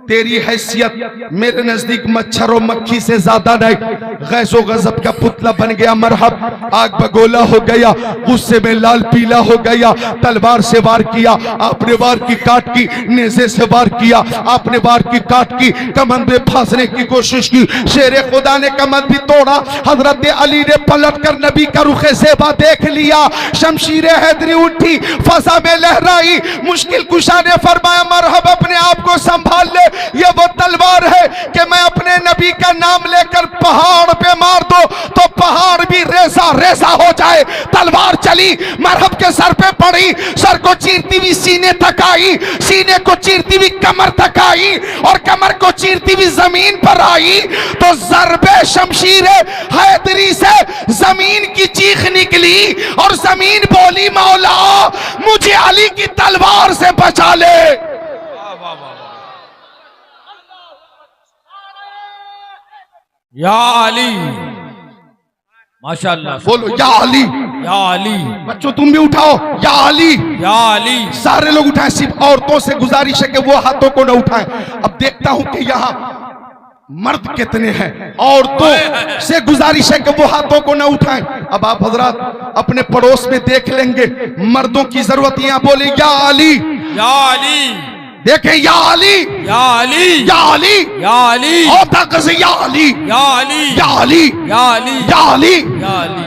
तेरी हैसियत मेरे नजदीक मच्छर और मक्खी से ज्यादा नहीं। गैज़ो गजब का पुतला बन गया मरहब, आग बगोला हो गया, गुस्से में लाल पीला हो गया। तलवार से वार किया, आपने वार की काट की, नेज़े से वार किया, आपने वार की काट की, कमर में फांसने की कोशिश की, शेर खुदा ने कमर भी तोड़ा। हजरत अली ने पलट कर नबी का रुखे ज़ेबा देख लिया, शमशीर हैदरी उठी, फजा में लहराई। मुश्किल कुशा ने फरमाया मरहब अपने आप को संभाल ले, ये वो तलवार है कि मैं अपने नबी का नाम लेकर पहाड़ पे मार दो तो पहाड़ भी रेजा रेजा हो जाए। तलवार चली, मरहब के सर पे पड़ी, सर को चीरती हुई सीने तक आई, सीने को चीरती हुई कमर तक आई और कमर को चीरती हुई जमीन पर आई। तो ज़रबे शमशीर हैदरी से जमीन की चीख निकली और जमीन बोली मौला मुझे अली की तलवार से बचा ले। या अली, माशाअल्लाह, बोलो या अली। या अली, बच्चों तुम भी उठाओ या अली। या अली, सारे लोग उठाएं, सिर्फ औरतों से गुजारिश है कि वो हाथों को न उठाएं। अब देखता हूं कि यहाँ मर्द कितने हैं, औरतों से गुजारिश है कि वो हाथों को न उठाएं। अब आप हजरात अपने पड़ोस में देख लेंगे, मर्दों की जरूरत यहाँ बोले या अली। या अली, देखें या अली, या अली, या अली, या अली, और ताकत से या अली, या अली, या अली, या अली, या अली। या अली।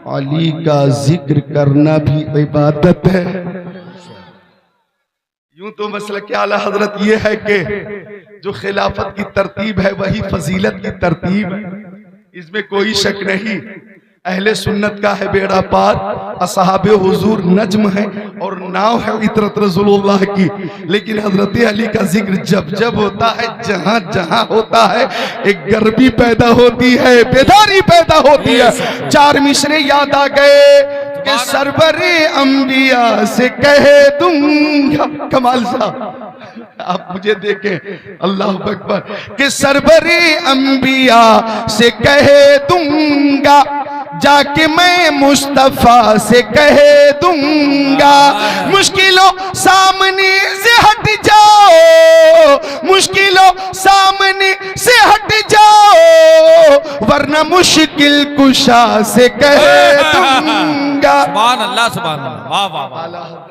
अली का जिक्र करना भी इबादत है। यूं तो मसला क्या आला हजरत ये है कि जो खिलाफत की तरतीब है वही फजीलत की तरतीब है, इसमें कोई शक नहीं। अहले सुन्नत का है बेड़ा पार, असहाबे हुजूर नज्म है और नाव है इतरत रसूलुल्लाह की। लेकिन हजरत अली का जिक्र जब जब होता है, जहां जहां होता है, एक गर्मी पैदा होती है, बेदारी पैदा होती है। चार मिसरे याद आ गए कि सरवरे अंबिया से कह दूंगा, कमाल साहब आप मुझे देखें, अल्लाह अकबर, कि सरवरे अंबिया से कह दूंगा, जाके मैं मुस्तफा से कह दूंगा। मुश्किलों सामने से हट जाओ, मुश्किलों सामने से हट जाओ, वरना मुश्किल कुशा से कह दूंगा। सुभान अल्लाह, सुभान अल्लाह, वाह वाह वाह।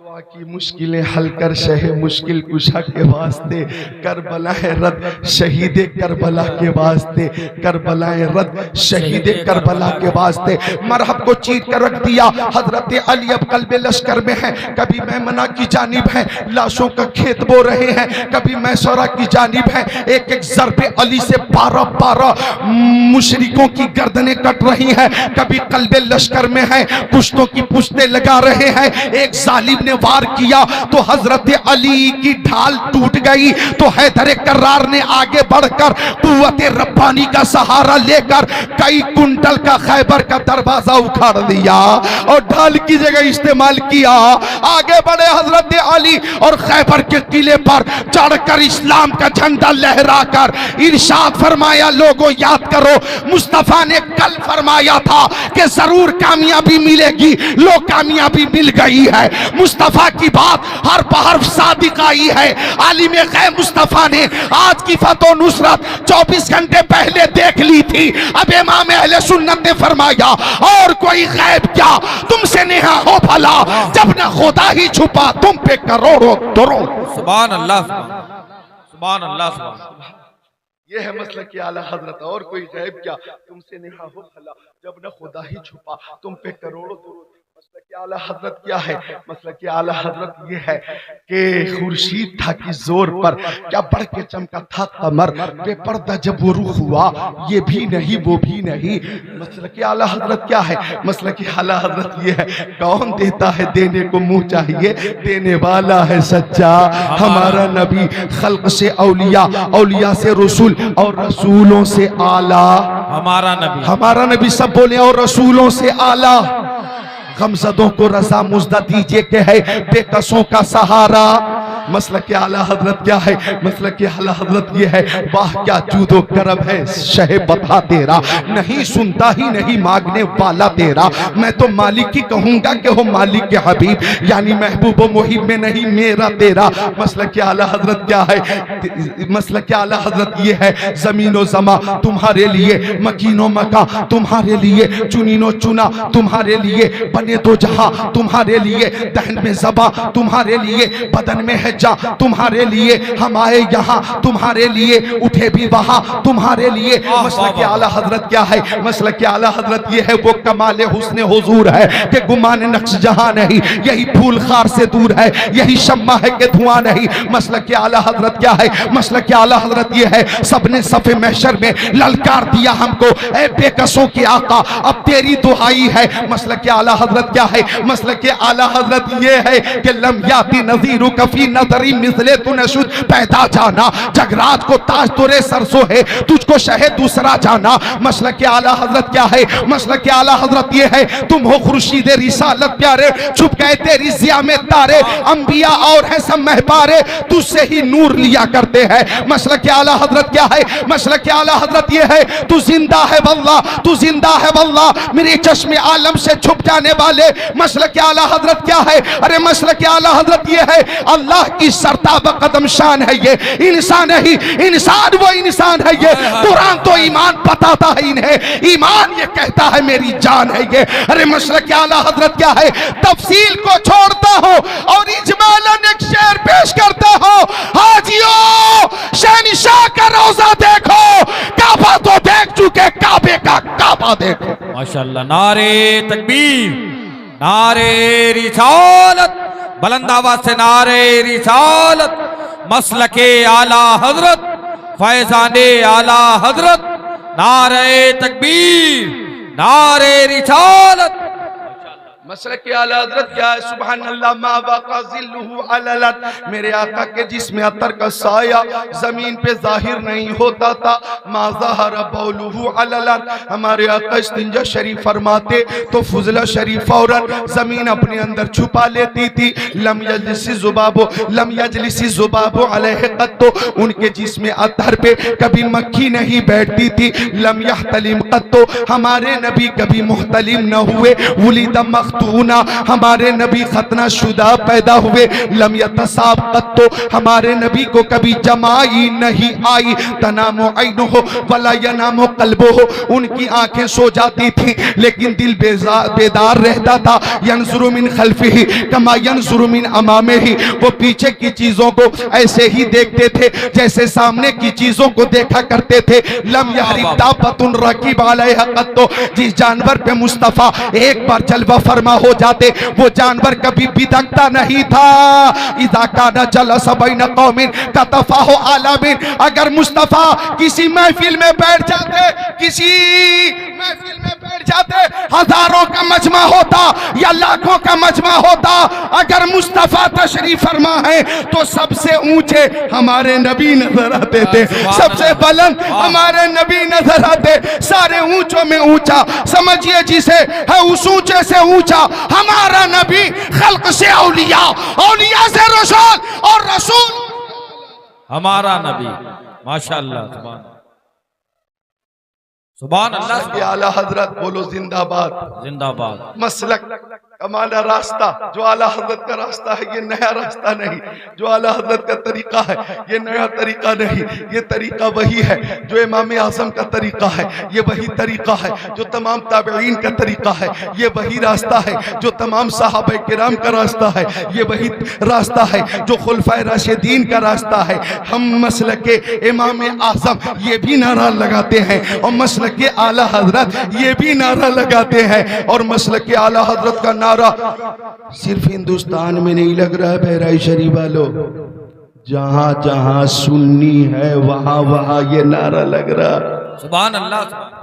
दुआ की मुश्किलें हल कर शहे मुश्किल कुशा के वास्ते, करबलाए रद शहीद करबला के वास्ते, करबलाए रद शहीद करबला के वास्ते। मरहब को चीर कर रख दिया हजरत अली अब कल्बे लश्कर में है, कभी मैमना की जानिब है लाशों का खेत बो रहे हैं, कभी मैसरा की जानिब है एक एक ज़रबे अली से 12 मुशरिकों की गर्दनें कट रही हैं, कभी कल्बे लश्कर में है पुश्तों की पुश्तें लगा रहे हैं। एक जालिम ने वार किया तो हजरत अली की ढाल टूट गई, तो हैदर कर्रार ने आगे बढ़कर कुव्वत रब्बानी का सहारा लेकर कई कुंटल का खैबर का दरवाजा उखाड़ दिया और ढाल की जगह इस्तेमाल किया। आगे बढ़े हजरत अली और खैबर के किले पर चढ़कर इस्लाम का झंडा लहराकर इरशाद फरमाया, लोगों याद करो मुस्तफा ने कल फरमाया था कि जरूर कामयाबी मिलेगी, लो कामयाबी मिल गई है। मुस्तफा की बात हर बहर सादिक आई है। आलिम गैब मुस्तफा ने आज की फतो नुसरत 24 घंटे पहले देख ली थी। अब इमाम अहले सुन्नत ने फरमाया, और कोई गैब क्या तुमसे नेहा हो भला, जब न खुदा ही छुपा तुम पे करोड़ों दरों। सुभान अल्लाह, सुभान अल्लाह, सुभान। ये है मसला की आला हजरत, और कोई गैब क्या तुमसे नेहा हो भला, जब न खुदा ही छुपा तुम पे करोड़ों दरों। मसला की आला हजरत क्या है? मसला की आला हजरत ये है कि खुर्शीद था कि जोर पर क्या बढ़ के चमका था कमर, बेपर्दा जब वो रुख हुआ ये भी नहीं वो भी नहीं। मसला की आला हजरत क्या है? मसला की आला हजरत ये है, कौन देता है देने को मुंह चाहिए, देने वाला है सच्चा हमारा नबी। खल्क से औलिया, औलिया से रसूल और रसूलों से आला हमारा नबी, हमारा नबी सब बोले और रसूलों से आला। गमज़दों को रज़ा मुज़्दा दीजिए के है बेकसों का सहारा। मसला के आला हजरत क्या है? मसला के आला हजरत ये है, वाह क्या जूदो करम है शहे बता तेरा, नहीं सुनता ही नहीं मांगने वाला तेरा। मैं तो मालिक ही कहूंगा कि हो मालिक के हबीब, यानी महबूब मुहिब में नहीं मेरा तेरा। मसला के आला हजरत क्या है? मसला के आला हजरत ये है, जमीनो जमा तुम्हारे लिए, मकीनो मका तुम्हारे लिए, चुनीनो चुना तुम्हारे लिए, बने दो जहां तुम्हारे लिए, दहन में जबा तुम्हारे लिए, बदन में है जा तुम्हारे लिए, हम आए यहाँ तुम्हारे लिए, उठे भी वहां तुम्हारे लिए। मसला के आला हजरत क्या है? मसला के आला हजरत ये है, वो कमाले हुस्न हुजूर है कि गुमान नक्श जहां नहीं, यही फूल खार से दूर है, यही शम्मा है कि धुआं नहीं। मसला के आला हजरत क्या है? मसला के आला हजरत ये है, सबने सफे महशर में ललकार दिया हमको, ए बेकसों के आका अब तेरी दुहाई है। मसला के आला हजरत क्या है? मसला के आला हजरत ये है कि लम याती नज़ीरु कफी नज़री मिसले तूने शुद्ध पैदा जाना, जगरात को ताज तुरे सरसों है, तुझको शहे दूसरा जाना। मसला के आला हजरत क्या है? मसला के आला हजरत ये है, तुम हो खुर्शीद रिसालत प्यारे, छुप गए तेरी ज़िया में तारे, अंबिया और हैं सब महबारे, तुझसे ही नूर लिया करते हैं। मसला के आला हजरत क्या है? मसला के आला हजरत ये है, तू जिंदा है वल्लाह, तू जिंदा है वल्लाह, मेरे चश्मे आलम से छुप जाने वाले। मसला के आला हजरत क्या है? अरे मसला के आला हजरत ये है, अल्लाह की सरताब कदम शान है ये, इंसान है ही इंसान, वो इंसान है ये। कुरान तो ईमान बताता है इन्हें, ईमान ये कहता है मेरी जान है ये। अरे मसला के आला हजरत क्या है? तफसील को छोड़ता हो और इजमालन एक शेर पेश करता हो, हाजियो शहंशाह का रोजा देखो, काबा तो देख चुके, काबे का काबा देखो। माशाअल्लाह, नारे तकबीर, नारे रिसालत, बुलंद आवाज से नारे रिसालत। मसलके आला हजरत, फैजाने आला हजरत, नारे तकबीर, नारे रिसालत। मसला के आला हजरत क्या है? सुभान अल्लाह मा वक़ा ज़िल्लुहु अललत, मेरे आका के जिस्म अतर का साया जमीन पे जाहिर नहीं होता था। मा ज़हरा बौलुहु अललत, हमारे आका इस्तिंजा शरीफ फरमाते तो फुजला शरीफ फौरन जमीन अपने अंदर छुपा लेती थी। लम यजलिसी ज़ुबाबु अलैहि क़त्तो, उनके जिस्म अतर पे कभी मक्खी नहीं बैठती थी। लम यहतलिम क़त्तो, हमारे नबी कभी मुहतलिम न हुए। वुलिद मफ्तूना, हमारे नबी खतना शुदा पैदा हुए। लम यतसाबक़त, तो हमारे नबी को कभी जमाई नहीं आई। तनामु ऐनुहु वला यनामु क़ल्बुहु, उनकी आंखें सो जाती थी लेकिन दिल बेदार रहता था। यंज़ुरु मिन खल्फ़िही कमा यंज़ुरु मिन अमामिही, वो पीछे की चीजों को ऐसे ही देखते थे जैसे सामने की चीजों को देखा करते थे। लम यहरिब दाब्बतुन रकीब अलैहा क़त्तु, जिस जानवर पे मुस्तफा एक बार जलवा फरमा हो जाते वो जानवर कभी बिदकता नहीं था। इज़ा काना जलस बैन कौमिन कतफ़ाहु आलमिन, अगर मुस्तफा किसी महफिल में बैठ जाते, किसी महफिल में बैठ जाते, हजारों का मजमा होता या लाखों का मजमा होता, अगर मुस्तफा तशरीफ फरमा है तो सबसे ऊंचे हमारे नबी नजर आते थे, सबसे बुलंद हमारे नबी नजर आते। सारे ऊंचों में ऊंचा समझिए जिसे है, उस ऊंचे से ऊंचा हमारा नबी, खल्क से औलिया, औलिया से रसूल और रसूल हमारा नबी। माशाअल्लाह, सुभान अल्लाह। आला हजरत बोलो जिंदाबाद, जिंदाबाद। मसलक कमाला रास्ता, जो आला हजरत का रास्ता है ये नया रास्ता नहीं, जो आला हजरत का तरीका है ये नया तरीका नहीं, ये तरीका वही है जो इमाम आज़म का तरीका है, ये वही तरीका है जो तमाम ताबईन का तरीका है, ये वही रास्ता है जो तमाम सहाबा किराम का रास्ता है, ये वही रास्ता है जो खुलफाए राशिदीन का रास्ता है। हम मसलके इमाम आज़म ये भी नारा लगाते हैं और मसलके आला हजरत ये भी नारा लगाते हैं, और मसलके आला हजरत का नारा सिर्फ हिंदुस्तान में नहीं लग रहा है बहराइच शरीफ वालों, जहां जहां सुन्नी है वहां वहां ये नारा लग रहा। सुभान अल्लाह।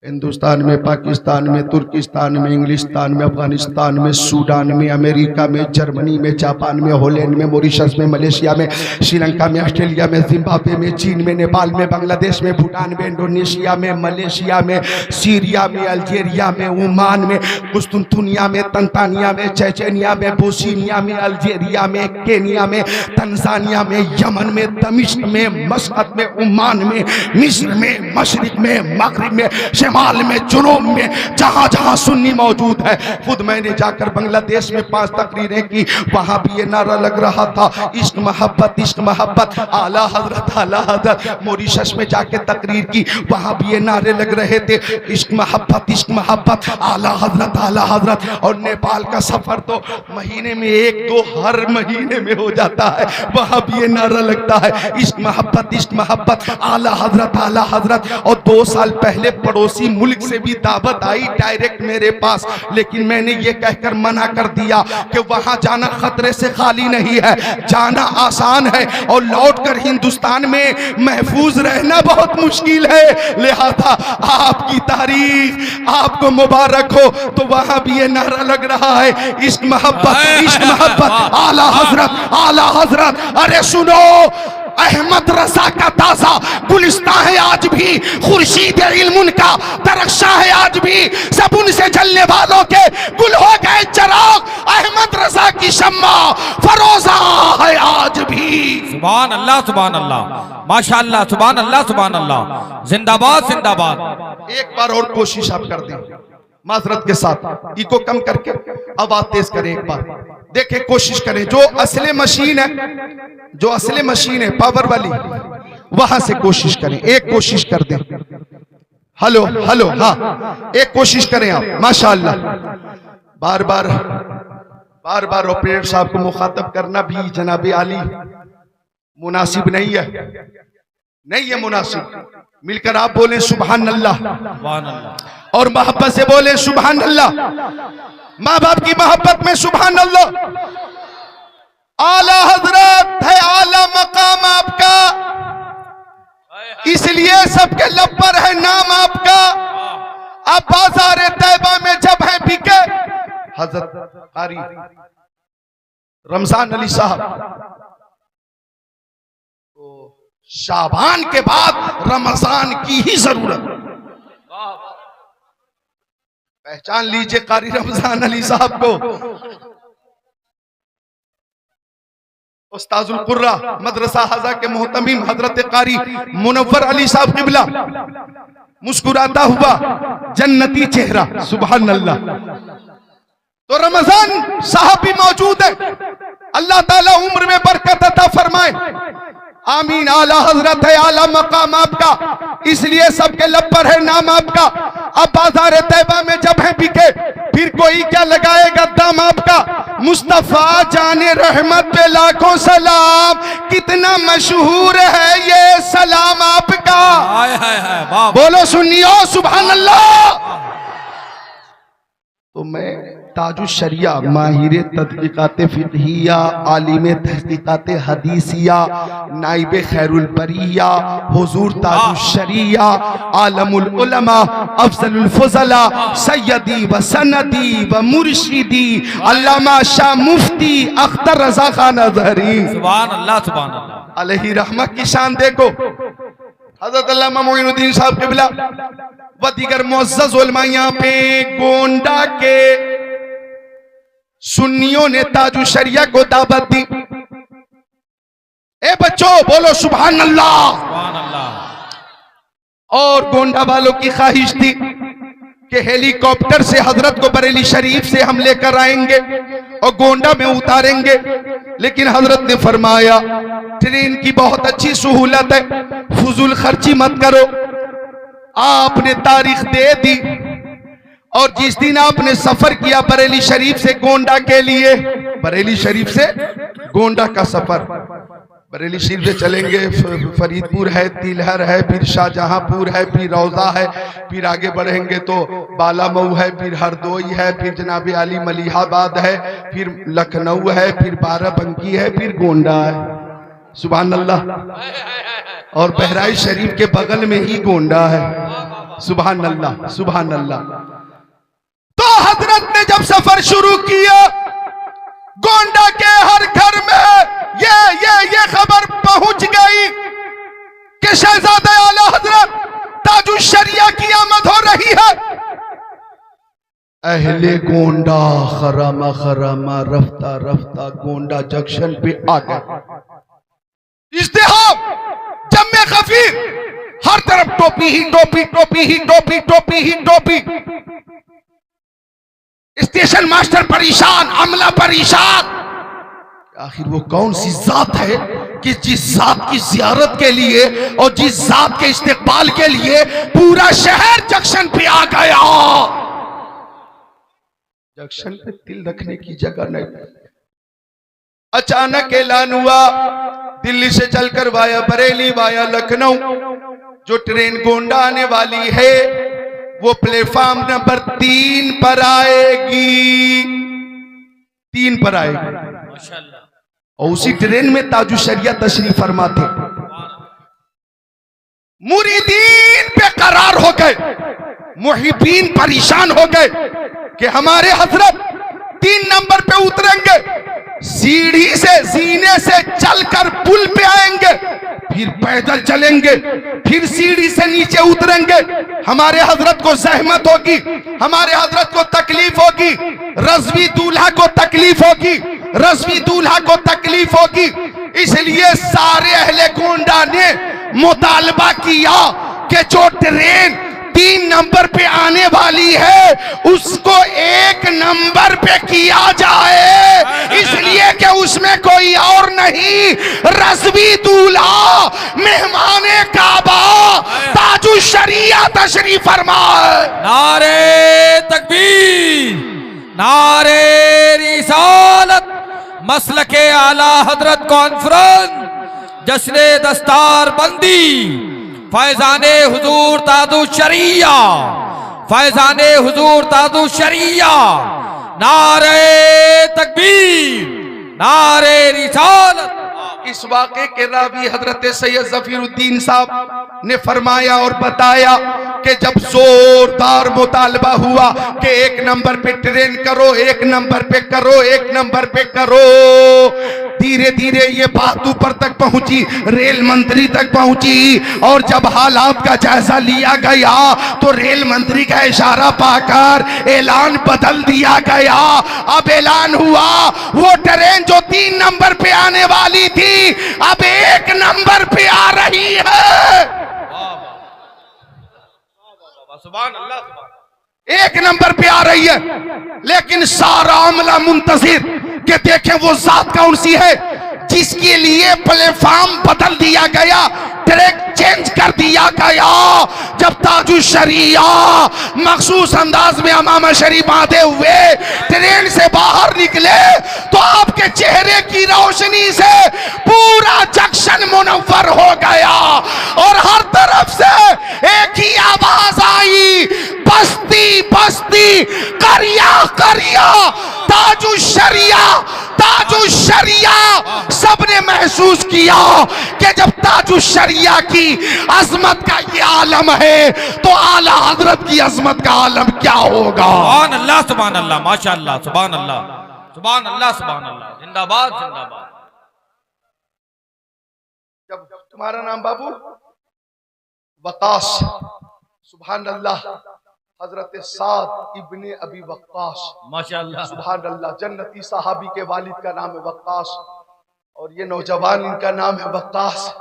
हिंदुस्तान में, पाकिस्तान में, तुर्किस्तान में, इंग्लिस्तान में, अफगानिस्तान में, सूडान में, अमेरिका में, जर्मनी में, जापान में, हॉलैंड में, मॉरिशस में, मलेशिया में, श्रीलंका में, ऑस्ट्रेलिया में, जिम्बाब्वे में, चीन में, नेपाल में, बांग्लादेश में, भूटान में, इंडोनेशिया में, मलेशिया में, सीरिया में, अल्जीरिया में, ओमान में, कुस्तुनतुनिया में, तंतानिया में, चेचेनिया में, बोस्निया में, अल्जीरिया में, केनिया में, तंजानिया में, यमन में, दमिश्क में, मस्कत में, ओमान में, मिस्र में, मशरिक में, मगरिब में, शिमाल में, जुनूब में, जहां जहां सुन्नी मौजूद है। खुद मैंने जाकर बांग्लादेश में 5 तकरीरें की, वहां भी ये नारा लग रहा था, इश्क मोहब्बत, इश्क मोहब्बत, आला हजरत, आला हजरत। मॉरिशस में जाके तकरीर की, वहां भी ये नारे लग रहे थे, इश्क मोहब्बत, इश्क मोहब्बत, आला हजरत, आला हजरत। और नेपाल का सफर तो महीने में 1-2 हर महीने में हो जाता है, वहां भी ये नारा लगता है, इश्क मोहब्बत, इश्क मोहब्बत, आला हजरत, आला हजरत। और 2 साल पहले पड़ोसी मुल्क से भी दावत आई डायरेक्ट मेरे पास, लेकिन मैंने ये कहकर मना कर दिया कि वहां जाना खतरे से खाली नहीं है, जाना आसान है और लौटकर हिंदुस्तान में महफूज रहना बहुत मुश्किल है। लिहाजा आपकी तारीख आपको मुबारक हो। तो वहां भी ये नारा लग रहा है, इश्क मोहब्बत, इश्क मोहब्बत, आला हजरत, आला हजरत। अरे सुनो, अहमद रजा का ताजा गुलिस्ता है आज भी, खुर्शीद इल्मुन का दरख्शा है आज भी, सब उनसे जलने वालों के गुल हो गए चिराग, अहमद रजा की शम्मा फरोजा है आज भी। सुभान अल्लाह, सुभान अल्लाह, माशाअल्लाह, सुभान अल्लाह, सुभान अल्लाह, जिंदाबाद, जिंदाबाद। एक बार और कोशिश आप कर दें माजरत के साथ, इको कम करके आवाज तेज करें, एक बार देखें, कोशिश करें। जो असली मशीन है, जो असली मशीन है पावर वाली, वहां से कोशिश करें, एक कोशिश कर दें। हेलो हेलो, हाँ एक कोशिश करें आप, माशाअल्लाह। बार बार ऑपरेटर साहब को मुखातब करना भी जनाबे आली मुनासिब नहीं है, नहीं है मुनासिब। मिलकर आप बोले सुभान अल्लाह, और मोहब्बत से बोले सुभान अल्लाह। माँ बाप की मोहब्बत में सुभान अल्लाह। आला हजरत है, आला मकाम आपका, इसलिए सबके लब पर है नाम आपका। आप बाजार तैयबा में जब है बिके, हजरत कारी रमजान अली साहब, शाबान के बाद रमजान की ही जरूरत। पहचान लीजिए कारी रमजान अली साहब को, उस्ताजुल कुर्रा मदरसा हज़ा के मोहतमीम हजरत कारी मुनव्वर अली साहब किबला, मुस्कुराता हुआ जन्नती चेहरा, सुभान अल्लाह। तो रमजान साहब भी मौजूद है। अल्लाह ताला उम्र में बरकत अता फरमाए। आमीन। आला हजरत है, आला मकाम आपका, इसलिए सबके लब पर है नाम आपका। अब बाजार तैयबा में जब है बिके, फिर कोई क्या लगाएगा दाम आपका। मुस्तफा जाने रहमत पे लाखों सलाम, कितना मशहूर है ये सलाम आपका। हाय हाय हाय वाह। बोलो सुनियो सुभान अल्लाह। तो मैं ताजुश शरिया, माहिर तदकीकात फिक़हिया, आलिम तहकीकात हदीसिया, नाइब खैरुल बरिया, हुजूर ताजुश शरिया, आलमुल उलमा, अफजलुल फुज़ला, सय्यदी व सनदी व मुर्शिदी, अल्लामा शाह मुफ्ती अख्तर रज़ा खान अज़हरी सुभान अल्लाह सुभान अल्लाह अलैहि रहमत की शान देखो। हज़रत अल्लामा मोइनुद्दीन साहब क़िबला व दीगर मुअज़्ज़ज़ उलमा यहाँ पे गोंडा के सुन्नियों ने ताजु शरिया को दावत दी। ए बच्चों बोलो सुभान अल्लाह। सुभान अल्लाह। और गोंडा वालों की ख्वाहिश थी कि हेलीकॉप्टर से हजरत को बरेली शरीफ से हम लेकर आएंगे और गोंडा में उतारेंगे, लेकिन हजरत ने फरमाया ट्रेन की बहुत अच्छी सहूलत है, फजूल खर्ची मत करो। आपने तारीख दे दी और जिस दिन आपने सफर किया बरेली शरीफ से गोंडा के लिए, बरेली शरीफ से गोंडा का सफर, बरेली शरीफ से चलेंगे, फरीदपुर है, तिलहर है, फिर शाहजहांपुर है, फिर रौजा है, फिर आगे बढ़ेंगे तो बालामऊ है, फिर हरदोई है, फिर जनाब अली मलिहाबाद है, फिर लखनऊ है, फिर बाराबंकी है, फिर गोंडा है। सुभान अल्लाह। और बहराइच शरीफ के बगल में ही गोंडा है। सुभान अल्लाह सुभान अल्लाह। तो हजरत ने जब सफर शुरू किया, गोंडा के हर घर में ये खबर पहुंच गई कि शहजादे आला हजरत ताजुश शरिया की आमद हो रही है। अहले गोंडा खरामा खरामा रफ्ता रफ्ता गोंडा जंक्शन पे आ गए। इज्तिहाम, जम्मे खफीर, हर तरफ टोपी ही टोपी, टोपी ही टोपी, टोपी ही टोपी। स्टेशन मास्टर परेशान, अमला परेशान। आखिर वो कौन सी जात है कि जिस जात की जियारत के लिए और जिस जात के इस्तेकबाल के लिए पूरा शहर जंक्शन पे आ गया। जंक्शन पे तिल रखने की जगह नहीं। अचानक ऐलान हुआ, दिल्ली से चलकर वाया बरेली वाया लखनऊ जो ट्रेन गोंडा आने वाली है वो प्लेटफॉर्म नंबर 3 पर आएगी। 3 पर आएगी माशाअल्लाह। और उसी ट्रेन में ताजुश शरिया तशरीफ फरमा थे। मुरीदीन बेकरार हो गए, मुहिब्बीन परेशान हो गए कि हमारे हजरत 3 नंबर पे उतरेंगे, सीढ़ी से जीने से चलकर पुल पे आएंगे, फिर पैदल चलेंगे, फिर सीढ़ी से नीचे उतरेंगे। हमारे हजरत को जहमत होगी, हमारे हजरत को तकलीफ होगी, रज़वी दूल्हा को तकलीफ होगी, रज़वी दूल्हा को तकलीफ होगी। इसलिए सारे अहले गोंडा ने मुतालबा किया कि जो ट्रेन 3 नंबर पे आने वाली है उसको 1 नंबर पे किया जाए, इसलिए कि उसमें कोई और नहीं, रज़वी दूल्हा मेहमाने काबा ताजुश शरिया तशरीफ फरमाए। नारे तकबीर, नारे रिसालत, मसलके आला हजरत कॉन्फ्रेंस, जश्न दस्तार बंदी, फैजाने हुजूर ताजुश शरिया, फैजाने हुजूर ताजुश शरिया। नारे तकबीर, नारे रिसालत। इस वाक़े के रावी हजरत सैयद ज़फ़ीरुद्दीन साहब ने फरमाया और बताया कि जब जोरदार मुतालबा हुआ कि 1 नंबर पे ट्रेन करो, 1 नंबर पे करो, 1 नंबर पे करो, धीरे धीरे ये बात ऊपर तक पहुंची, रेल मंत्री तक पहुंची। और जब हालात का जायजा लिया गया तो रेल मंत्री का इशारा पाकर ऐलान बदल दिया गया। अब ऐलान हुआ वो ट्रेन जो 3 नंबर पे आने वाली थी अब 1 नंबर पे आ रही है। सुभान अल्लाह। एक नंबर पे आ रही है, लेकिन सारा अमला मुंतजिर के देखें वो जात कौन सी है जिसके लिए प्लेटफॉर्म बदल दिया गया, ट्रैक चेंज कर दिया गया। जब ताजु शरिया मखसूस अंदाज में अमामा शरीफ बांधे हुए ट्रेन से बाहर निकले तो आपके चेहरे की रोशनी से पूरा जंक्शन मुनव्वर हो गया और हर तरफ से एक ही आवाज आई, बस्ती बस्ती, करिया करिया, ताजु शरिया, ताजु शरिया। सबने महसूस किया कि जब ताजु शरिया की अजमत का ये आलम है तो आला हजरत की अजमत का आलम क्या होगा। सुभान अल्लाह, माशाअल्लाह, सुभान अल्लाह, सुभान अल्लाह, सुभान अल्लाह, जिंदाबाद जिंदाबाद। जब तुम्हारा नाम बाबू वकास, सुभान अल्लाह, हजरत साद इब्ने अबी वक्कास, माशाअल्लाह, सुभान अल्लाह, जन्नती साहबी के वालिद का नाम है वक्कास और ये नौजवान इनका नाम है वक्कास।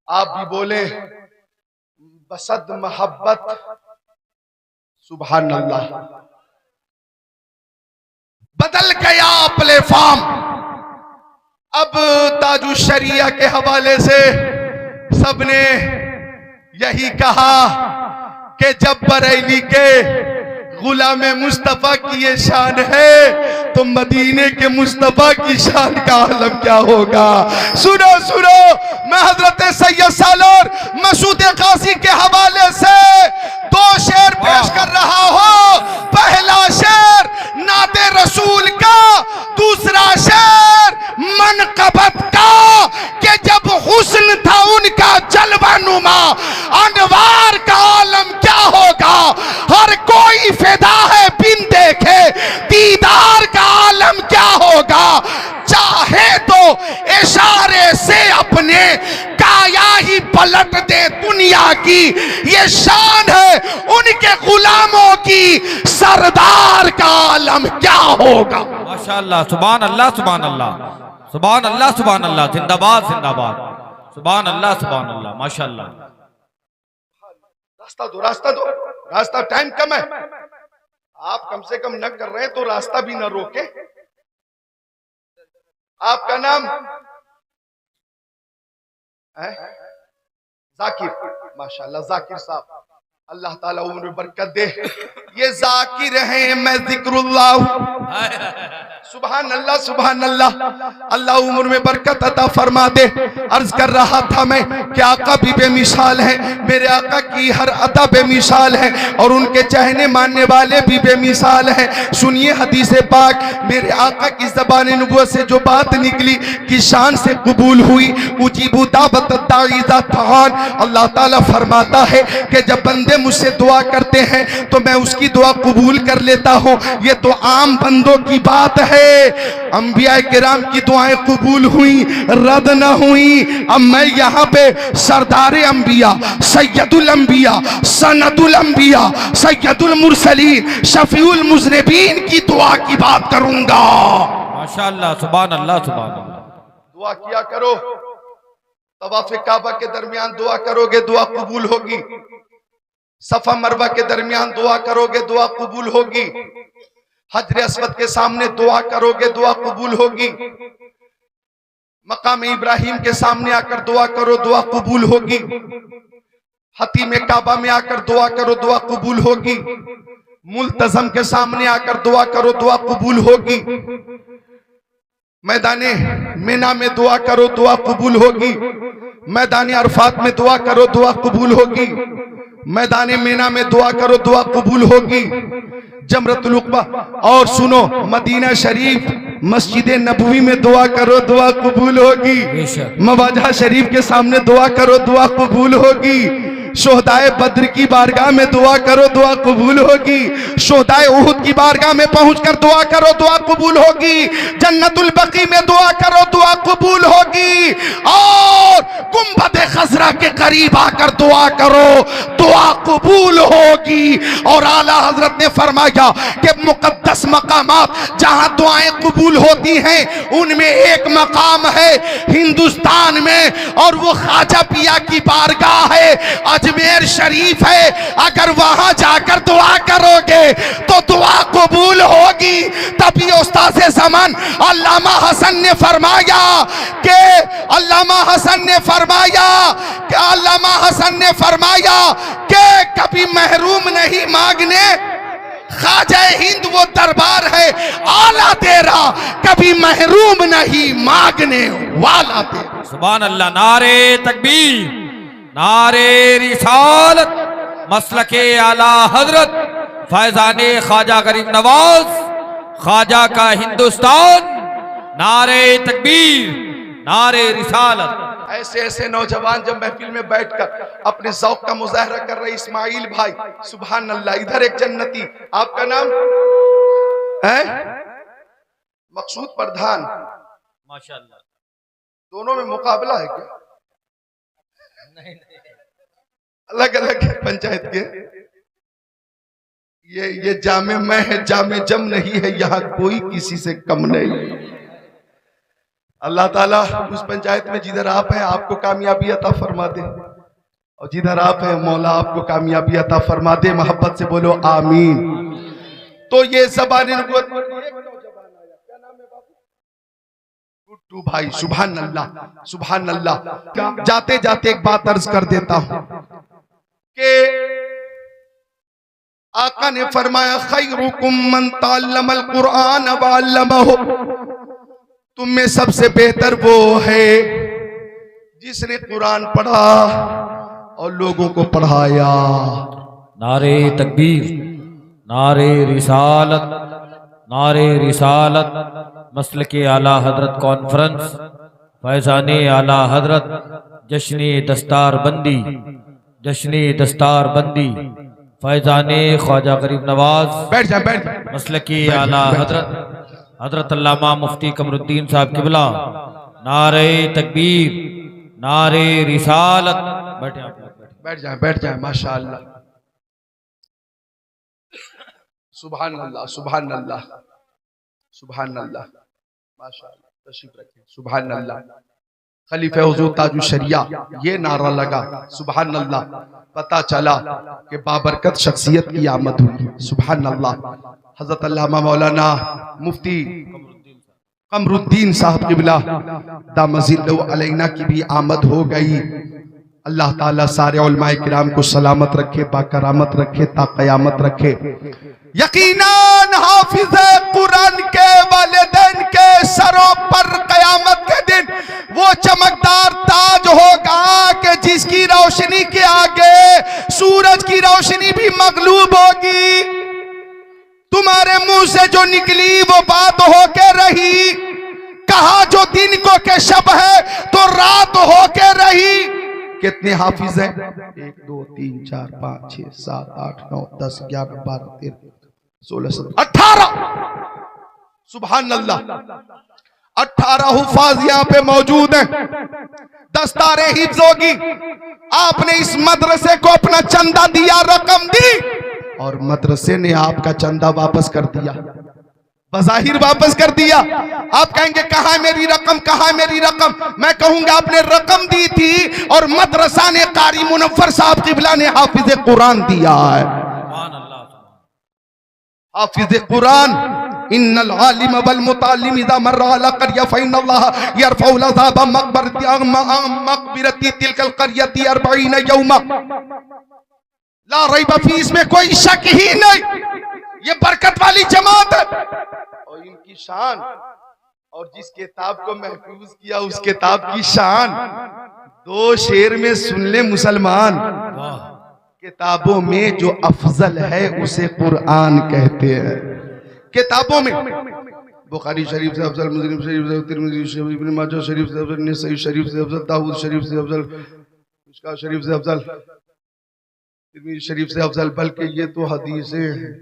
आप भी बोले बसद मोहब्बत, सुभान अल्लाह। बदल गया प्लेटफॉर्म। अब ताजु शरिया के हवाले से सबने यही कहा कि जब बरेली के गुलाम मुस्तफा की ये शान है तो मदीने के मुस्तफा की शान का आलम क्या होगा। सुनो सुनो, मैं हजरत सैयद सालोर मसूद कासी के हवाले से दो शेर पेश कर रहा हूं। पहला शेर नाते रसूल का, दूसरा शेर मनकबत का कि जब हुस्न था उनका जलवा नुमा, अनवार का आलम क्या होगा। हर कोई फिदा है बिन देखे, दीदार का आलम क्या होगा। चाहे तो इशारे से अपने काया ही पलट दे दुनिया की, ये शान है उनके गुलामों की, सरदार का आलम क्या होगा। माशाअल्लाह, सुभान अल्लाह, सुभान अल्लाह, सुभान अल्लाह, सुभान अल्लाह, जिंदाबाद जिंदाबाद, सुभान अल्लाह, सुभान अल्लाह, माशाअल्लाह। रास्ता दो, रास्ता दो, रास्ता, टाइम कम है। आप कम से कम न कर रहे हैं तो रास्ता भी न रोके। आपका नाम है जाकिर, माशाल्लाह जाकिर साहब, अल्लाह ताला उम्र बरकत दे। ये जाकिर हैं, मैं जिक्रुल्लाह, सुभान अल्लाह, सुभान अल्लाह, अल्लाह उम्र में बरकत अता फरमा दे। अर्ज कर रहा था मैं कि आका भी बेमिसाल है, मेरे आका की हर अदा बेमिसाल है और उनके चाहने मानने वाले भी बेमिसाल हैं। सुनिए हदीस पाक, मेरे आका की ज़बान नबुव्वत से जो बात निकली कि शान से कबूल हुई, उजीबु दावत दाई इज़ा दआन। अल्लाह ताला फरमाता है कि जब बंदे मुझसे दुआ करते हैं तो मैं उसकी दुआ कबूल कर लेता हूँ। ये तो आम बंदों की बात है। अंबिया किराम की दुआएं कबूल हुई, रद्द न हुई। अब मैं यहाँ पे सरदार अंबिया, सैयदुल अंबिया, सनदुल अंबिया, सैयदुल मुरसलीन, शफीउल मुज़निबीन की दुआ की बात करूंगा। माशाअल्लाह, सुभान अल्लाह, सुभान अल्लाह। दुआ किया करो, तवाफ काबा के दरमियान दुआ करोगे दुआ कबूल होगी। सफा मरवा के दरमियान दुआ करोगे दुआ कबूल होगी। हजर अस्वद के सामने दुआ करोगे दुआ कबूल होगी। मकाम इब्राहिम के सामने आकर दुआ करो दुआ कबूल होगी। हतीम काबा में आकर दुआ करो दुआ कबूल होगी। मुल्तजम के सामने आकर दुआ करो दुआ कबूल होगी। मैदाने मिना में दुआ करो दुआ कबूल होगी। मैदान अरफात में दुआ करो दुआ कबूल होगी। मैदान मीना में दुआ करो दुआ कबूल होगी। जमरतुल उक़बा और सुनो मदीना शरीफ मस्जिद नबवी में दुआ करो दुआ कबूल होगी। मवाजा शरीफ के सामने दुआ करो दुआ कबूल होगी। शोहदाए बद्र की बारगाह में दुआ करो दुआ कबूल होगी। शोहदाए उहुद की बारगाह में पहुंचकर दुआ करो दुआ कबूल होगी। जन्नतुल बकी में दुआ करो दुआ कबूल होगी। और गुंबद खजरा के करीब आकर दुआ करो दुआ कबूल होगी। और आला हजरत ने फरमाया कि मुकद्दस मकामात जहां दुआएं कबूल होती हैं उनमें एक मकाम है हिंदुस्तान में और वो ख्वाजा पिया की बारगाह है, अजमेर शरीफ है। अगर वहां जाकर दुआ करोगे अल्लामा हसन ने फरमाया कि कभी महरूम नहीं मांगने, ख्वाजा हिंद वो दरबार है आला तेरा, कभी महरूम नहीं मांगने वाला तेरा। सुभान अल्लाह। नारे तकबीर, नारे रिसालत, मसलके आला हजरत फैजाने ख्वाजा गरीब नवाज, ख्वाजा का हिंदुस्तान। नारे तकबीर, नारे रिसालत। ऐसे ऐसे नौजवान जब महफिल में बैठकर अपने जौक का मुजाहरा कर रहे इस्माइल भाई, सुभान अल्लाह। इधर एक जन्नती, आपका नाम है मकसूद प्रधान, माशाअल्लाह। दोनों में मुकाबला है क्या? नहीं, अलग अलग पंचायत के। ये जामे मैं है, जामे जम नहीं है, यहाँ कोई किसी से कम नहीं। अल्लाह ताला उस पंचायत में जिधर आप हैं आपको कामयाबी अता फरमा दे, और जिधर आप हैं मौला आपको कामयाबी अता फरमा दे। मोहब्बत से बोलो आमीन। तो ये ज़बान नबुव्वत, क्या नाम है बाबू? गुड्डू भाई, सुभान अल्लाह सुभान अल्लाह। जाते जाते एक बात अर्ज कर देता हूं कि आका ने फरमाया खैरुकुम मन तअल्लमल कुरान व अल्लमहु, तुम में सबसे बेहतर वो है जिसने कुरान पढ़ा और लोगों को पढ़ाया। नारे तकबीर, नारे रिसालत, नारे रिसालत, मसलके आला हजरत कॉन्फ्रेंस, फैजाने आला हजरत, जश्न दस्तार बंदी, जश्न दस्तार बंदी, फैजाने ख्वाजा गरीब नवाज, बैठ जाए। मसलके आला हजरत हजरत अल्लामा मुफ्ती कमरुद्दीन साहब किबला। नारे तकबीर, नारे रिसालत। बैठे आप लोग, बैठ जाए माशाअल्लाह। सुभान अल्लाह सुभान अल्लाह सुभान अल्लाह, माशाअल्लाह। तशरीफ रखें। सुभान अल्लाह। खलीफा हुजूर ताजु शरिया, ये नारा लगा, सुभान अल्लाह। पता चला कि बाबरकत शख्सियत की आमद हुई। सुभान अल्लाह। हजरत अल्लामा मौलाना मुफ्ती कमरुद्दीन साहब किबला दामजिल्लहु अलैना की भी आमद हो गई। अल्लाह ताला सारे उलमाए किराम को सलामत रखे, बाकरामत रखे, ता क़यामत रखे। यकीनन हाफिज़ कुरान के वालिदैन के सरों पर क़यामत के दिन वो चमकदार ताज होगा कि जिसकी रोशनी के आगे सूरज की रोशनी भी मगलूब होगी। तुम्हारे मुंह से जो निकली वो बात होके रही, कहा जो दिन को के शब है तो रात होके रही। कितने हाफिज हैं? 1 2 3 4 5 6 7 8 9 10 11 12 13 16 17 18। सुभान अल्लाह। 18 हुफाज यहाँ पे मौजूद हैं। दस्तारे हिफ्ज होगी। आपने इस मदरसे को अपना चंदा दिया, रकम दी, और मदरसे ने आपका चंदा वापस कर दिया, बज़ाहिर वापस कर दिया। आप कहेंगे कहाँ है मेरी रकम, कहाँ है मेरी रकम? मैं कहूंगा आपने रकम दी थी और मदरसा ने कारी मुनव्वर साहब किबला ने हाफिज कुरान दिया है। हाफिज कुरान। इन्नल आलिम वल मुतालिम इज़ा मर्रा अला क़रया फ़इन्नल्लाह यरफ़उल अज़ाब मक़बिरती तिलकल क़रयती 40 यौमा। ला रैब फी, इसमें कोई शक ही नहीं। ये बरकत वाली जमात है और इनकी शान, और जिस किताब को महफूज किया उस किताब की शान 2 शेर में सुन ले मुसलमान। किताबों में जो अफजल है उसे कुरान कहते हैं। किताबों में बुखारी शरीफ से अफजल, मुस्लिम शरीफ से, तिरमिज़ी शरीफ, इब्न माजा शरीफ से अफजल, नसई शरीफ से अफजल, दाऊद शरीफ से अफजल, मिशका शरीफ से अफजल, तिरमिज़ी शरीफ से अफजल। बल्कि ये तो हदीसें हैं,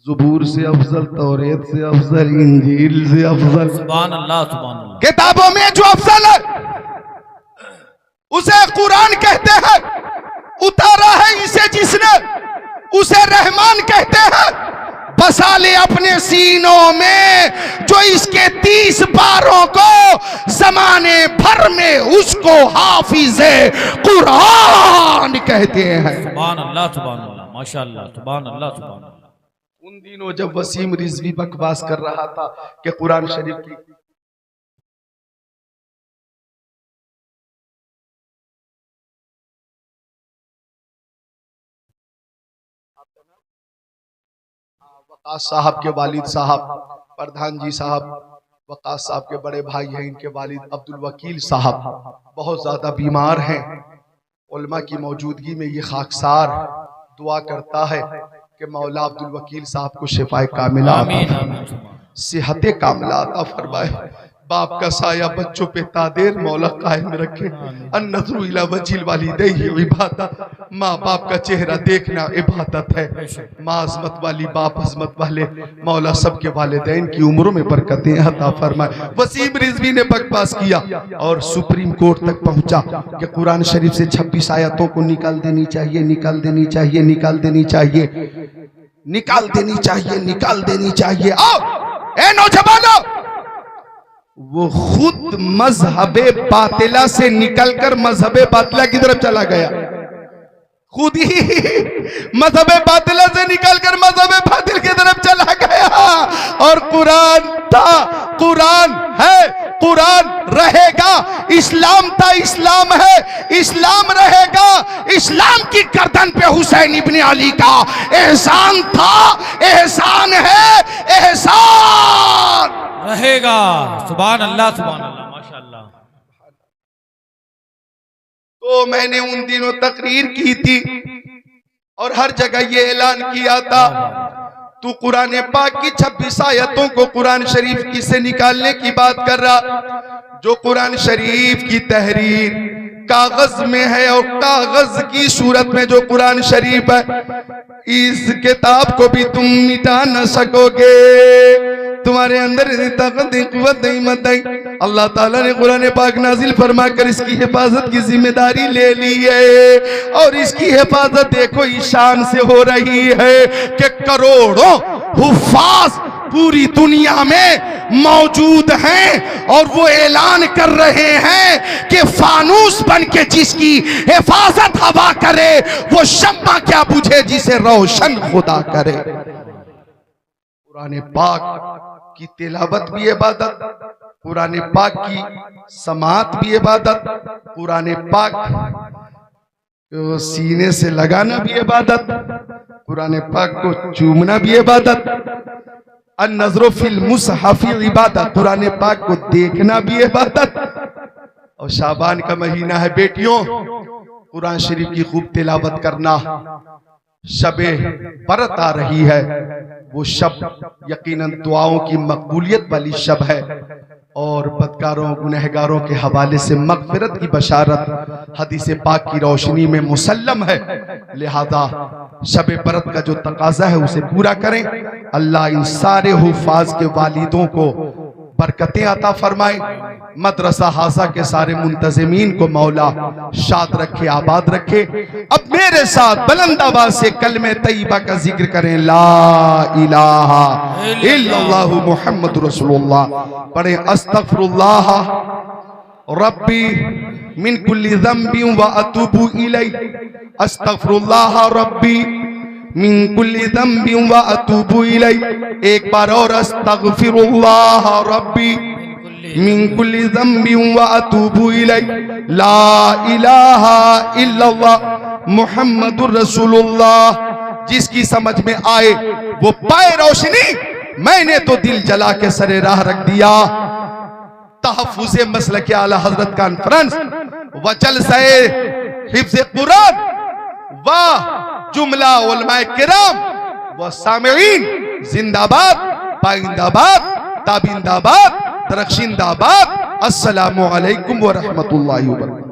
ज़ुबूर से अफजल, तौरेत से अफजल, इंजील से अफजल। सुभान अल्लाह सुभान अल्लाह। किताबों में जो अफजल है उसे कुरान कहते हैं। उतारा है इसे जिसने, उसे रहमान कहते हैं। बसा ले अपने सीनों में जो इसके 30 पारों को जमाने भर में उसको हाफिज़े कुरान कहते हैं। सुभान अल्लाह सुभान अल्लाह, माशाअल्लाह, सुभान अल्लाह सुभान अल्लाह। उन दिनों जब वसीम रिजवी बकवास कर रहा था कि कुरान शरीफ की वकास साहब के वालिद साहब, प्रधान जी साहब, वकास साहब के बड़े भाई हैं, इनके वालिद अब्दुल वकील साहब बहुत ज़्यादा बीमार हैं। उलमा की मौजूदगी में ये खाकसार दुआ करता है कि मौला अब्दुल वकील साहब को शिफाए कामिला, सेहत कामिला अता फरमाए। बाप का साया बच्चों पे तादेर मौला कायम रखे। अन्नज़्रु इला वजील वालिदैहि इबादत, माँ बाप का चेहरा देखना इबादत है। माँ अज़मत वाली, बाप अज़मत वाले, मौला सबके वालिदैन की उम्रों में बरकतें अता फरमाए। वसीम रिजवी ने बकवास किया और सुप्रीम कोर्ट तक पहुंचा कि कुरान शरीफ से 26 आयतों को निकाल देनी चाहिए, निकाल देनी चाहिए, निकाल देनी चाहिए, निकाल देनी चाहिए, निकाल देनी चाहिए। आओ ए नौजवानों, वो खुद मजहबे बातिला से निकलकर मजहबे बातिला की तरफ चला गया। खुद ही मजहबे बातिला से निकलकर मजहबे बातिल की तरफ चला गया। और कुरान था, कुरान है, कुरान रहेगा। इस्लाम था, इस्लाम है, इस्लाम रहेगा। इस्लाम की गर्दन पे हुसैन इब्ने अली का एहसान था, एहसान है, एहसान रहेगा। सुभान अल्लाह, सुभान अल्लाह, माशाअल्लाह। तो मैंने उन दिनों तकरीर की थी और हर जगह ये ऐलान किया था, तू कुरान पाक की 26 आयतों को कुरान शरीफ की से निकालने की बात कर रहा। जो कुरान शरीफ की तहरीर कागज में है और कागज की सूरत में जो कुरान शरीफ है, इस किताब को भी तुम मिटा न सकोगे। तुम्हारे अंदर ताकत कुव्वत नहीं मत नहीं। अल्लाह ताला ने कुरान पाक नाजिल फरमाकर इसकी हिफाजत की जिम्मेदारी ले ली है। और इसकी हिफाजत देखो इस शान से हो रही है कि करोड़ों हुफ्फाज पूरी दुनिया में मौजूद हैं और वो ऐलान कर रहे हैं कि फानूस बन के जिसकी हिफाजत हवा करे वो शम्मा क्या बुझे जिसे रोशन खुदा करे। कुरान पाक की तिलावत भी इबादत, कुरान पाक की समात भी इबादत, कुरान पाक को सीने से लगाना भी इबादत, कुरान पाक को चूमना भी इबादत। अन्नज़्रु फिल मुसहफ़ी इबादत, कुरान पाक को देखना भी इबादत। और शाबान का महीना है बेटियों, कुरान शरीफ की खूब तिलावत करना। शबे बरत आ रही है, वो शब यकीनन दुआओं की मकबूलियत वाली शब है और बदकारों गुनहगारों के हवाले से मगफिरत की बशारत हदीस पाक की रोशनी में मुसल्लम है। लिहाजा शबे बरत का जो तकाजा है उसे पूरा करें। अल्लाह इन सारे हुफ़ाज के वालिदों को बरकतें अता फरमाए। मदरसा हासा के सारे मुंतज़िमीन को मौला शाद रखे, आबाद रखे। अब मेरे साथ बुलंद आवाज से कलमे तैयबा का जिक्र करें, ला इलाहा इल्लल्लाहु मुहम्मदुर रसूलुल्लाह। पढ़े अस्तगफिरुल्लाह रब्बी मिन कुल्ली ज़ंबिन व अतूबु इलैहि, अस्तगफिरुल्लाह रब्बी मिन कुल्ली ज़ंबिन व अतूबु इलैहि। एक बार और अस्तगफिरुल्लाह रब्बी मिन कुल्ली ज़ंबिन व अतूबु इलैहि, ला इलाहा इल्लल्लाह मुहम्मदुर रसूलुल्लाह। जिसकी समझ में आए वो पाए रोशनी। मैंने तो दिल जला के सरे राह रख दिया। तहफ़्फ़ुज़े मसलक आला हज़रत कॉन्फ्रेंस व जलसे हिफ्ज़े कुरान व जुमला उलमाए किराम व सामिईन जिंदाबाद, पाइंदाबाद, ताबिंदाबाद, दरख्शिंदाबाद। अस्सलामु अलैकुम व रहमतुल्लाहि व बरकातहू।